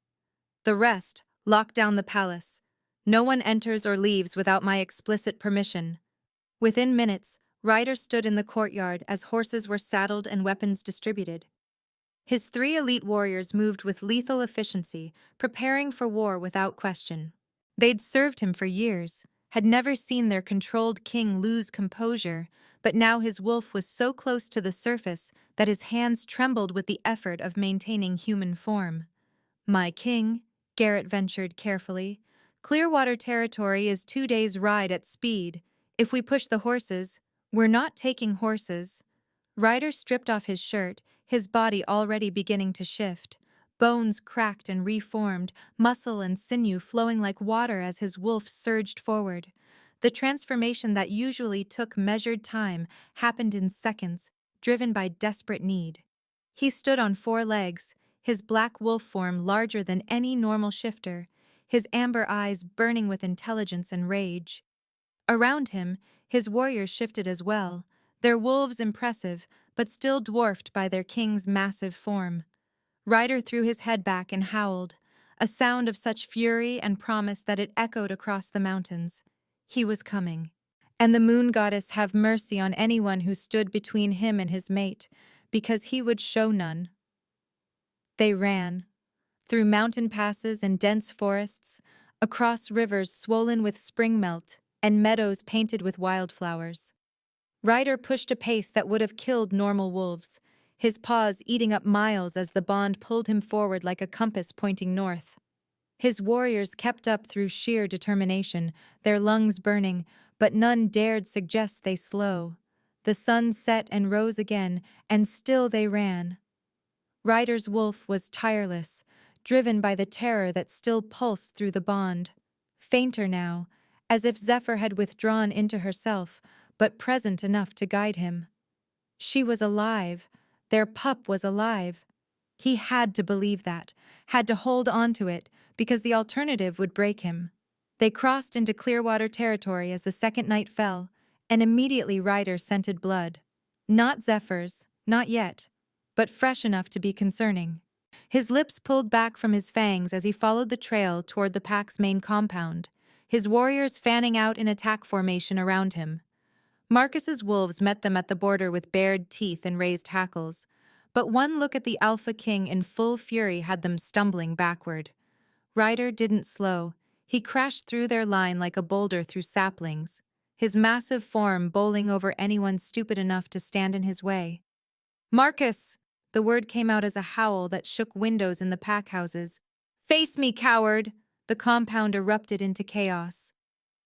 The rest, lock down the palace. No one enters or leaves without my explicit permission." Within minutes, Ryder stood in the courtyard as horses were saddled and weapons distributed. His 3 elite warriors moved with lethal efficiency, preparing for war without question. They'd served him for years, had never seen their controlled king lose composure, but now his wolf was so close to the surface that his hands trembled with the effort of maintaining human form. "My king," Garrett ventured carefully, "Clearwater territory is 2 days' ride at speed. If we push the horses..." "We're not taking horses." Ryder stripped off his shirt, his body already beginning to shift. Bones cracked and reformed, muscle and sinew flowing like water as his wolf surged forward. The transformation that usually took measured time happened in seconds, driven by desperate need. He stood on 4 legs, his black wolf form larger than any normal shifter, his amber eyes burning with intelligence and rage. Around him, his warriors shifted as well, their wolves impressive, but still dwarfed by their king's massive form. Ryder threw his head back and howled, a sound of such fury and promise that it echoed across the mountains. He was coming. And the moon goddess have mercy on anyone who stood between him and his mate, because he would show none. They ran. Through mountain passes and dense forests, across rivers swollen with spring melt, and meadows painted with wildflowers. Ryder pushed a pace that would have killed normal wolves, his paws eating up miles as the bond pulled him forward like a compass pointing north. His warriors kept up through sheer determination, their lungs burning, but none dared suggest they slow. The sun set and rose again, and still they ran. Ryder's wolf was tireless, driven by the terror that still pulsed through the bond. Fainter now, as if Zephyr had withdrawn into herself, but present enough to guide him. She was alive. Their pup was alive. He had to believe that, had to hold on to it, because the alternative would break him. They crossed into Clearwater territory as the second night fell, and immediately Ryder scented blood. Not Zephyr's, not yet, but fresh enough to be concerning. His lips pulled back from his fangs as he followed the trail toward the pack's main compound, his warriors fanning out in attack formation around him. Marcus's wolves met them at the border with bared teeth and raised hackles, but one look at the Alpha King in full fury had them stumbling backward. Ryder didn't slow. He crashed through their line like a boulder through saplings, his massive form bowling over anyone stupid enough to stand in his way. "Marcus!" The word came out as a howl that shook windows in the pack houses. "Face me, coward!" The compound erupted into chaos.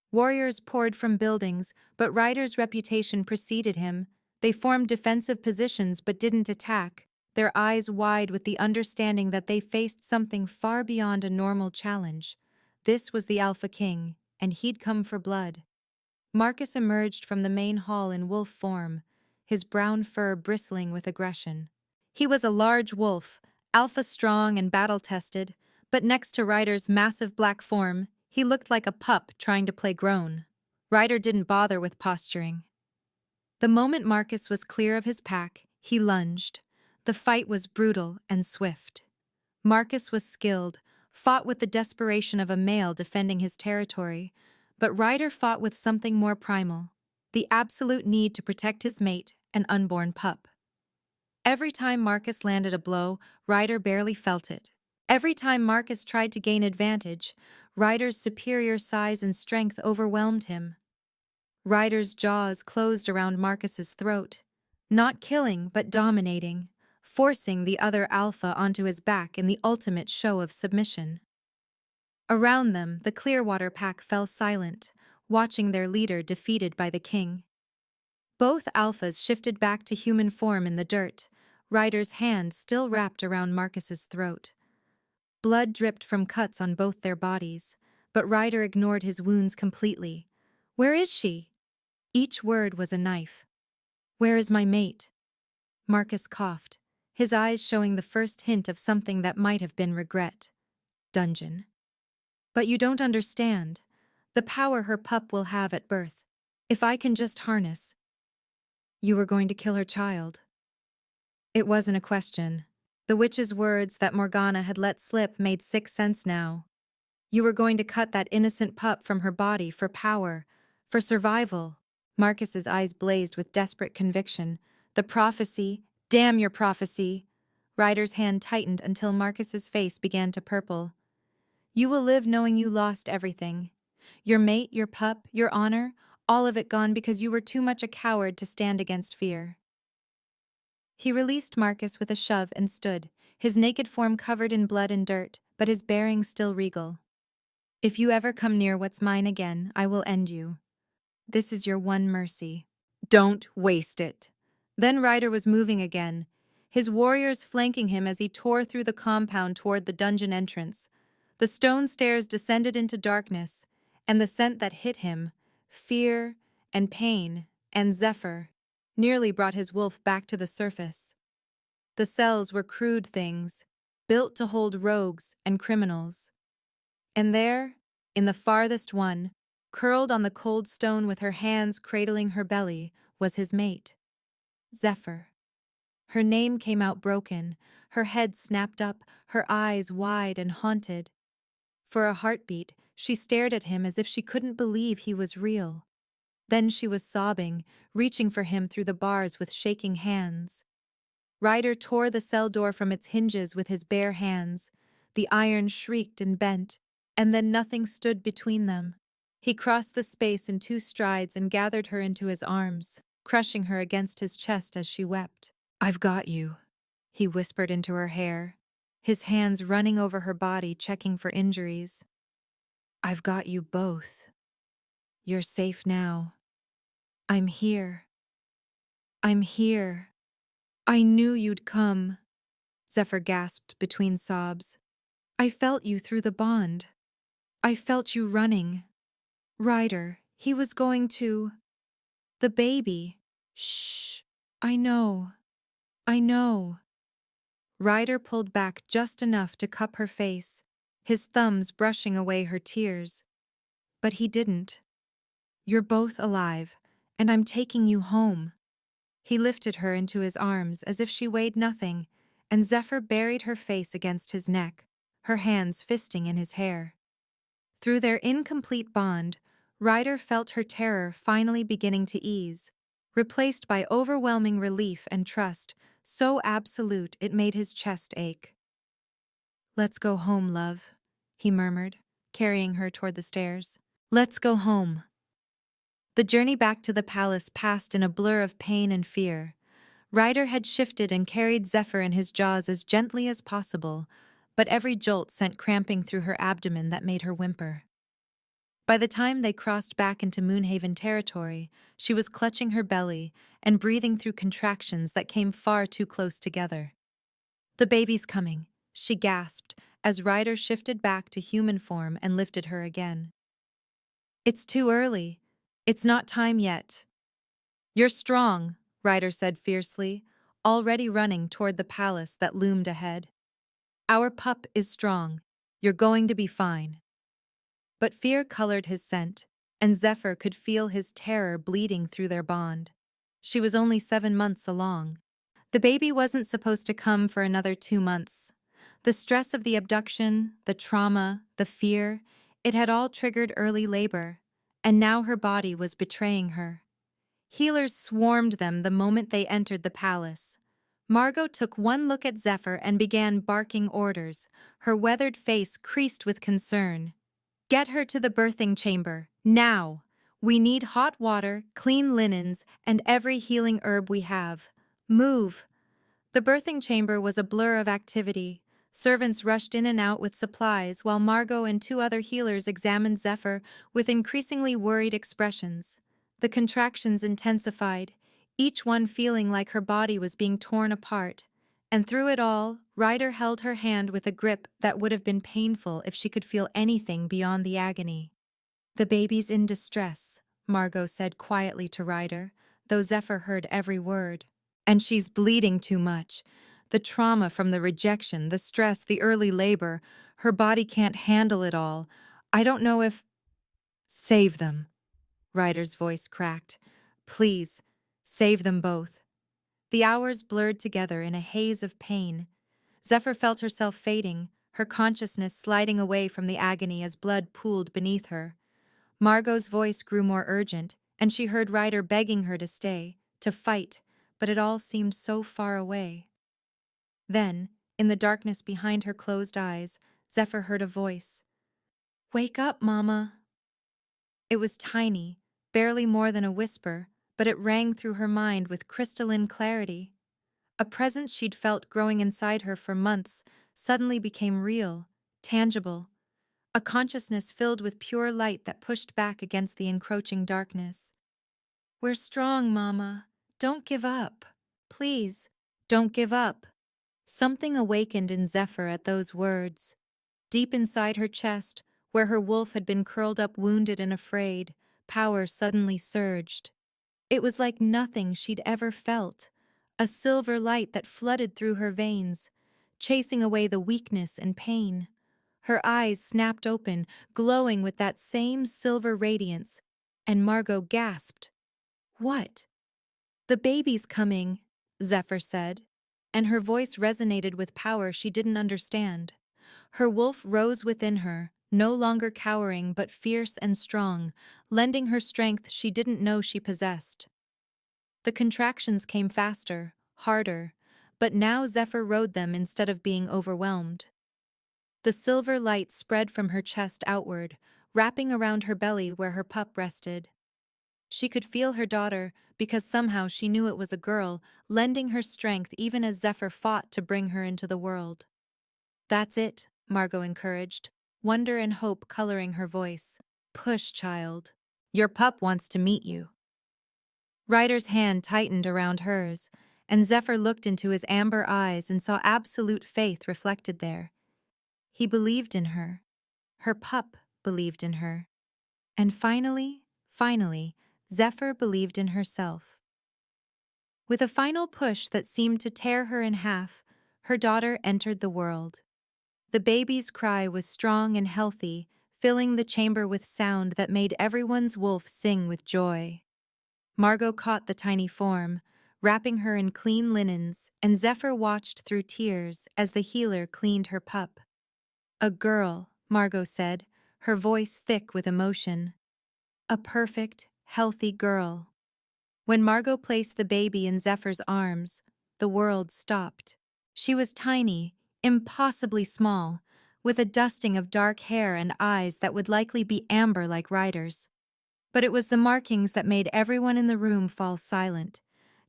Warriors poured from buildings, but Ryder's reputation preceded him. They formed defensive positions but didn't attack, their eyes wide with the understanding that they faced something far beyond a normal challenge. This was the Alpha King, and he'd come for blood. Marcus emerged from the main hall in wolf form, his brown fur bristling with aggression. He was a large wolf, alpha strong and battle-tested, but next to Ryder's massive black form, he looked like a pup trying to play grown. Ryder didn't bother with posturing. The moment Marcus was clear of his pack, he lunged. The fight was brutal and swift. Marcus was skilled, fought with the desperation of a male defending his territory, but Ryder fought with something more primal, the absolute need to protect his mate, an unborn pup. Every time Marcus landed a blow, Ryder barely felt it. Every time Marcus tried to gain advantage, Ryder's superior size and strength overwhelmed him. Ryder's jaws closed around Marcus's throat, not killing but dominating, forcing the other alpha onto his back in the ultimate show of submission. Around them, the Clearwater pack fell silent, watching their leader defeated by the king. Both alphas shifted back to human form in the dirt, Ryder's hand still wrapped around Marcus's throat. Blood dripped from cuts on both their bodies, but Ryder ignored his wounds completely. "Where is she?" Each word was a knife. "Where is my mate?" Marcus coughed, his eyes showing the first hint of something that might have been regret. "Dungeon." "But you don't understand. The power her pup will have at birth. If I can just harness." "You were going to kill her child." It wasn't a question. The witch's words that Morgana had let slip made sick sense now. "You were going to cut that innocent pup from her body for power, for survival." Marcus's eyes blazed with desperate conviction. "The prophecy, damn your prophecy." Ryder's hand tightened until Marcus's face began to purple. "You will live knowing you lost everything. Your mate, your pup, your honor, all of it gone because you were too much a coward to stand against fear." He released Marcus with a shove and stood, his naked form covered in blood and dirt, but his bearing still regal. "If you ever come near what's mine again, I will end you. This is your one mercy. Don't waste it." Then Ryder was moving again, his warriors flanking him as he tore through the compound toward the dungeon entrance. The stone stairs descended into darkness, and the scent that hit him, fear and pain and Zephyr, nearly brought his wolf back to the surface. The cells were crude things, built to hold rogues and criminals. And there, in the farthest one, curled on the cold stone with her hands cradling her belly, was his mate, Zephyr. Her name came out broken, her head snapped up, her eyes wide and haunted. For a heartbeat, she stared at him as if she couldn't believe he was real. Then she was sobbing, reaching for him through the bars with shaking hands. Ryder tore the cell door from its hinges with his bare hands. The iron shrieked and bent, and then nothing stood between them. He crossed the space in 2 strides and gathered her into his arms, crushing her against his chest as she wept. "I've got you," he whispered into her hair. his hands running over her body, checking for injuries. "I've got you both. You're safe now. I'm here. I'm here. I knew you'd come," Zephyr gasped between sobs. "I felt you through the bond. I felt you running. Ryder, he was going to... The baby. Shh. I know. I know." Ryder pulled back just enough to cup her face, his thumbs brushing away her tears. But he didn't. "You're both alive, and I'm taking you home." He lifted her into his arms as if she weighed nothing, and Zephyr buried her face against his neck, her hands fisting in his hair. Through their incomplete bond, Ryder felt her terror finally beginning to ease, replaced by overwhelming relief and trust, so absolute it made his chest ache. "Let's go home, love," he murmured, carrying her toward the stairs. "Let's go home." The journey back to the palace passed in a blur of pain and fear. Ryder had shifted and carried Zephyr in his jaws as gently as possible, but every jolt sent cramping through her abdomen that made her whimper. By the time they crossed back into Moonhaven territory, she was clutching her belly and breathing through contractions that came far too close together. "The baby's coming," she gasped as Ryder shifted back to human form and lifted her again. "It's too early. It's not time yet." "You're strong," Ryder said fiercely, already running toward the palace that loomed ahead. "Our pup is strong. You're going to be fine." But fear colored his scent, and Zephyr could feel his terror bleeding through their bond. She was only 7 months along. The baby wasn't supposed to come for another 2 months. The stress of the abduction, the trauma, the fear, it had all triggered early labor, and now her body was betraying her. Healers swarmed them the moment they entered the palace. Margot took one look at Zephyr and began barking orders, her weathered face creased with concern. "Get her to the birthing chamber, now! We need hot water, clean linens, and every healing herb we have. Move!" The birthing chamber was a blur of activity. Servants rushed in and out with supplies, while Margot and 2 other healers examined Zephyr with increasingly worried expressions. The contractions intensified, each one feeling like her body was being torn apart. And through it all, Ryder held her hand with a grip that would have been painful if she could feel anything beyond the agony. "The baby's in distress," Margot said quietly to Ryder, though Zephyr heard every word. "And she's bleeding too much. The trauma from the rejection, the stress, the early labor, her body can't handle it all. I don't know if—" "Save them," Ryder's voice cracked. "Please, save them both." The hours blurred together in a haze of pain. Zephyr felt herself fading, her consciousness sliding away from the agony as blood pooled beneath her. Margot's voice grew more urgent, and she heard Ryder begging her to stay, to fight, but it all seemed so far away. Then, in the darkness behind her closed eyes, Zephyr heard a voice. "Wake up, Mama." It was tiny, barely more than a whisper, but it rang through her mind with crystalline clarity. A presence she'd felt growing inside her for months suddenly became real, tangible. A consciousness filled with pure light that pushed back against the encroaching darkness. "We're strong, Mama. Don't give up. Please, don't give up." Something awakened in Zephyr at those words. Deep inside her chest, where her wolf had been curled up wounded and afraid, power suddenly surged. It was like nothing she'd ever felt, a silver light that flooded through her veins, chasing away the weakness and pain. Her eyes snapped open, glowing with that same silver radiance, and Margot gasped. "What?" "The baby's coming," Zephyr said, and her voice resonated with power she didn't understand. Her wolf rose within her, no longer cowering but fierce and strong, lending her strength she didn't know she possessed. The contractions came faster, harder, but now Zephyr rode them instead of being overwhelmed. The silver light spread from her chest outward, wrapping around her belly where her pup rested. She could feel her daughter, because somehow she knew it was a girl, lending her strength even as Zephyr fought to bring her into the world. That's it, Margot encouraged, wonder and hope coloring her voice. Push, child. Your pup wants to meet you. Ryder's hand tightened around hers, and Zephyr looked into his amber eyes and saw absolute faith reflected there. He believed in her. Her pup believed in her. And finally, Zephyr believed in herself. With a final push that seemed to tear her in half, her daughter entered the world. The baby's cry was strong and healthy, filling the chamber with sound that made everyone's wolf sing with joy. Margot caught the tiny form, wrapping her in clean linens, and Zephyr watched through tears as the healer cleaned her pup. A girl, Margot said, her voice thick with emotion. A perfect, healthy girl. When Margot placed the baby in Zephyr's arms, the world stopped. She was tiny, impossibly small, with a dusting of dark hair and eyes that would likely be amber like Ryder's. But it was the markings that made everyone in the room fall silent,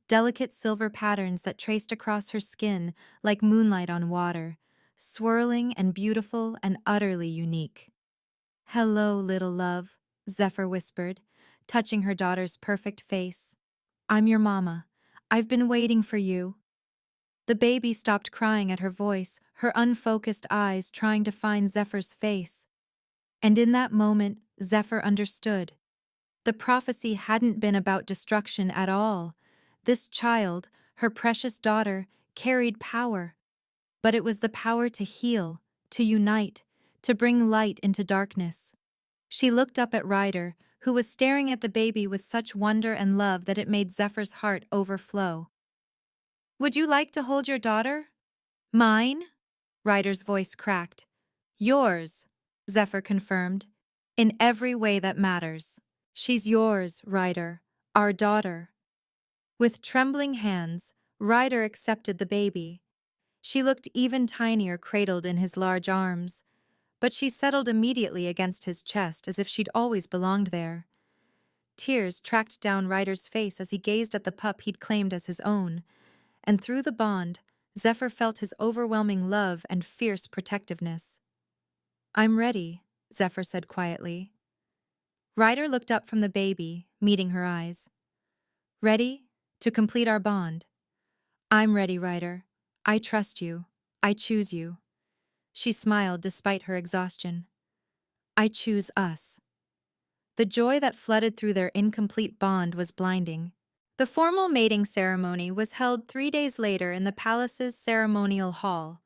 delicate silver patterns that traced across her skin like moonlight on water, swirling and beautiful and utterly unique. "Hello, little love," Zephyr whispered, touching her daughter's perfect face. "I'm your mama. I've been waiting for you." The baby stopped crying at her voice, her unfocused eyes trying to find Zephyr's face. And in that moment, Zephyr understood. The prophecy hadn't been about destruction at all. This child, her precious daughter, carried power. But it was the power to heal, to unite, to bring light into darkness. She looked up at Ryder, who was staring at the baby with such wonder and love that it made Zephyr's heart overflow. "Would you like to hold your daughter?" "Mine?" Ryder's voice cracked. "Yours," Zephyr confirmed, "in every way that matters. She's yours, Ryder, our daughter." With trembling hands, Ryder accepted the baby. She looked even tinier cradled in his large arms, but she settled immediately against his chest as if she'd always belonged there. Tears tracked down Ryder's face as he gazed at the pup he'd claimed as his own, and through the bond, Zephyr felt his overwhelming love and fierce protectiveness. "I'm ready," Zephyr said quietly. Ryder looked up from the baby, meeting her eyes. "Ready? To complete our bond." "I'm ready, Ryder. I trust you. I choose you." She smiled despite her exhaustion. "I choose us." The joy that flooded through their incomplete bond was blinding. The formal mating ceremony was held 3 days later in the palace's ceremonial hall.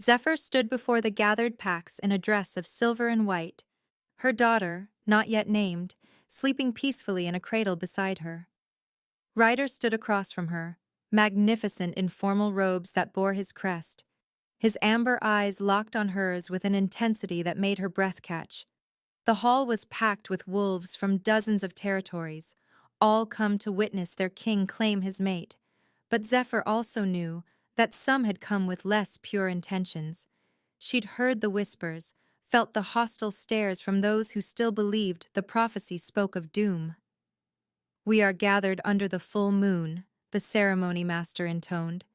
Zephyr stood before the gathered packs in a dress of silver and white, her daughter, not yet named, sleeping peacefully in a cradle beside her. Ryder stood across from her, magnificent in formal robes that bore his crest, his amber eyes locked on hers with an intensity that made her breath catch. The hall was packed with wolves from dozens of territories, all come to witness their king claim his mate. But Zephyr also knew that some had come with less pure intentions. She'd heard the whispers, felt the hostile stares from those who still believed the prophecy spoke of doom. "We are gathered under the full moon," the ceremony master intoned,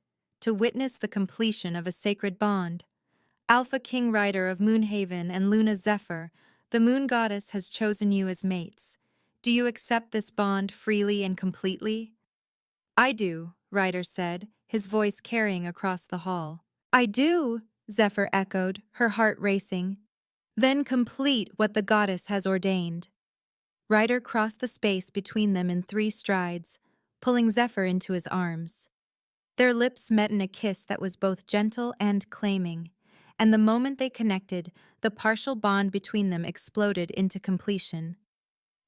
"to witness the completion of a sacred bond. Alpha King Ryder of Moonhaven and Luna Zephyr, the moon goddess has chosen you as mates. Do you accept this bond freely and completely?" "I do," Ryder said, his voice carrying across the hall. "I do," Zephyr echoed, her heart racing. "Then complete what the goddess has ordained." Ryder crossed the space between them in 3 strides, pulling Zephyr into his arms. Their lips met in a kiss that was both gentle and claiming, and the moment they connected, the partial bond between them exploded into completion.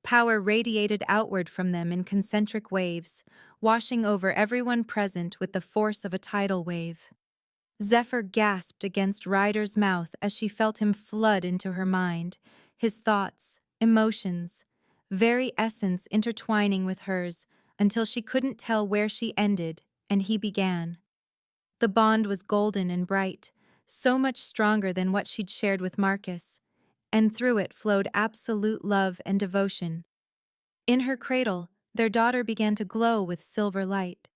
Power radiated outward from them in concentric waves, washing over everyone present with the force of a tidal wave. Zephyr gasped against Ryder's mouth as she felt him flood into her mind, his thoughts, emotions, very essence intertwining with hers until she couldn't tell where she ended and he began. The bond was golden and bright, so much stronger than what she'd shared with Marcus, and through it flowed absolute love and devotion. In her cradle, their daughter began to glow with silver light.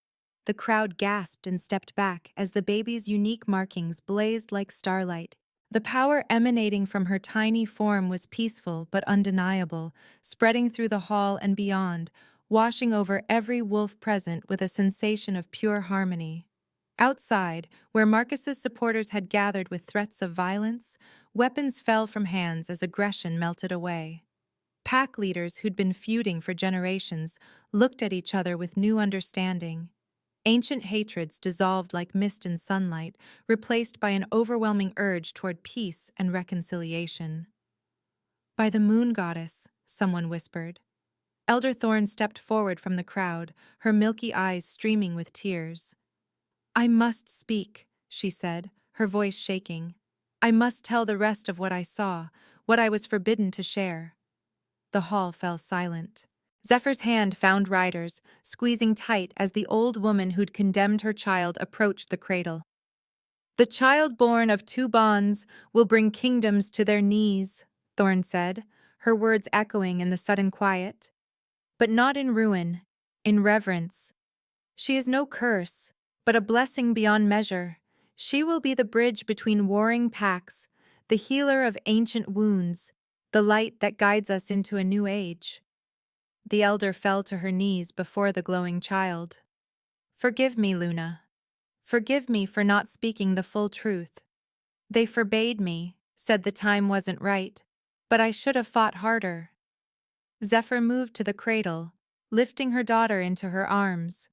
The crowd gasped and stepped back as the baby's unique markings blazed like starlight. The power emanating from her tiny form was peaceful but undeniable, spreading through the hall and beyond, washing over every wolf present with a sensation of pure harmony. Outside, where Marcus's supporters had gathered with threats of violence, weapons fell from hands as aggression melted away. Pack leaders who'd been feuding for generations looked at each other with new understanding. Ancient hatreds dissolved like mist in sunlight, replaced by an overwhelming urge toward peace and reconciliation. "By the moon goddess," someone whispered. Elder Thorne stepped forward from the crowd, her milky eyes streaming with tears. "I must speak," she said, her voice shaking. "I must tell the rest of what I saw, what I was forbidden to share." The hall fell silent. Zephyr's hand found Ryder's, squeezing tight as the old woman who'd condemned her child approached the cradle. "The child born of two bonds will bring kingdoms to their knees," Thorne said, her words echoing in the sudden quiet. "But not in ruin, in reverence. She is no curse, but a blessing beyond measure. She will be the bridge between warring packs, the healer of ancient wounds, the light that guides us into a new age." The elder fell to her knees before the glowing child. "Forgive me, Luna. Forgive me for not speaking the full truth. They forbade me, said the time wasn't right, but I should have fought harder." Zephyr moved to the cradle, lifting her daughter into her arms.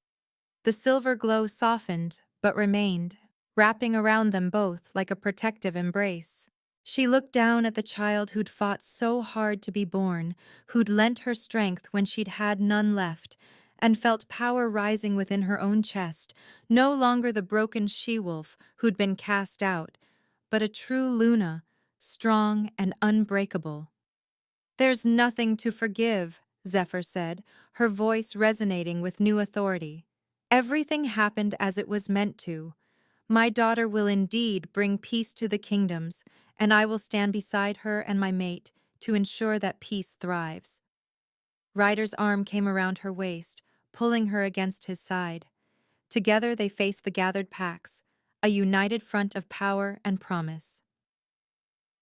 The silver glow softened, but remained, wrapping around them both like a protective embrace. She looked down at the child who'd fought so hard to be born, who'd lent her strength when she'd had none left, and felt power rising within her own chest, no longer the broken she-wolf who'd been cast out, but a true Luna, strong and unbreakable. "There's nothing to forgive," Zephyr said, her voice resonating with new authority. "Everything happened as it was meant to. My daughter will indeed bring peace to the kingdoms, and I will stand beside her and my mate to ensure that peace thrives." Ryder's arm came around her waist, pulling her against his side. Together they faced the gathered packs, a united front of power and promise.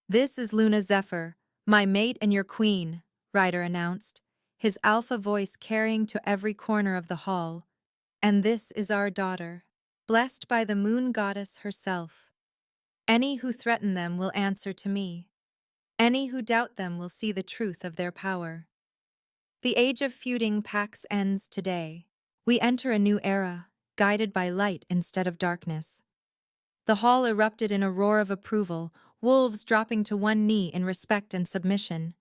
"This is Luna Zephyr, my mate and your queen," Ryder announced, his alpha voice carrying to every corner of the hall. "And this is our daughter, blessed by the moon goddess herself. Any who threaten them will answer to me. Any who doubt them will see the truth of their power." The age of feuding packs ends today. We enter a new era, guided by light instead of darkness. The hall erupted in a roar of approval, wolves dropping to one knee in respect and submission.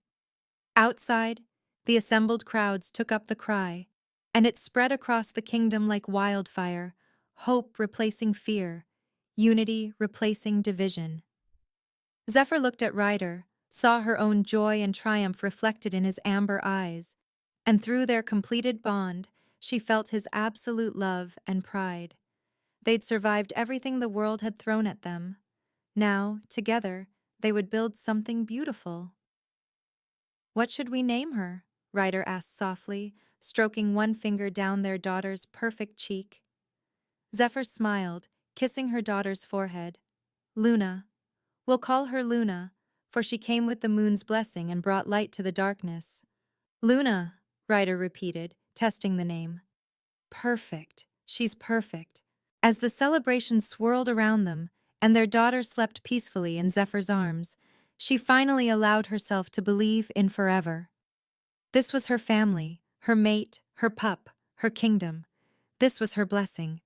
Outside, the assembled crowds took up the cry, and it spread across the kingdom like wildfire, hope replacing fear, unity replacing division. Zephyr looked at Ryder, saw her own joy and triumph reflected in his amber eyes, and through their completed bond, she felt his absolute love and pride. They'd survived everything the world had thrown at them. Now, together, they would build something beautiful. "What should we name her?" Ryder asked softly, stroking one finger down their daughter's perfect cheek. Zephyr smiled, kissing her daughter's forehead. "Luna. We'll call her Luna, for she came with the moon's blessing and brought light to the darkness." "Luna," Ryder repeated, testing the name. "Perfect. She's perfect." As the celebration swirled around them, and their daughter slept peacefully in Zephyr's arms, she finally allowed herself to believe in forever. This was her family, her mate, her pup, her kingdom. This was her blessing.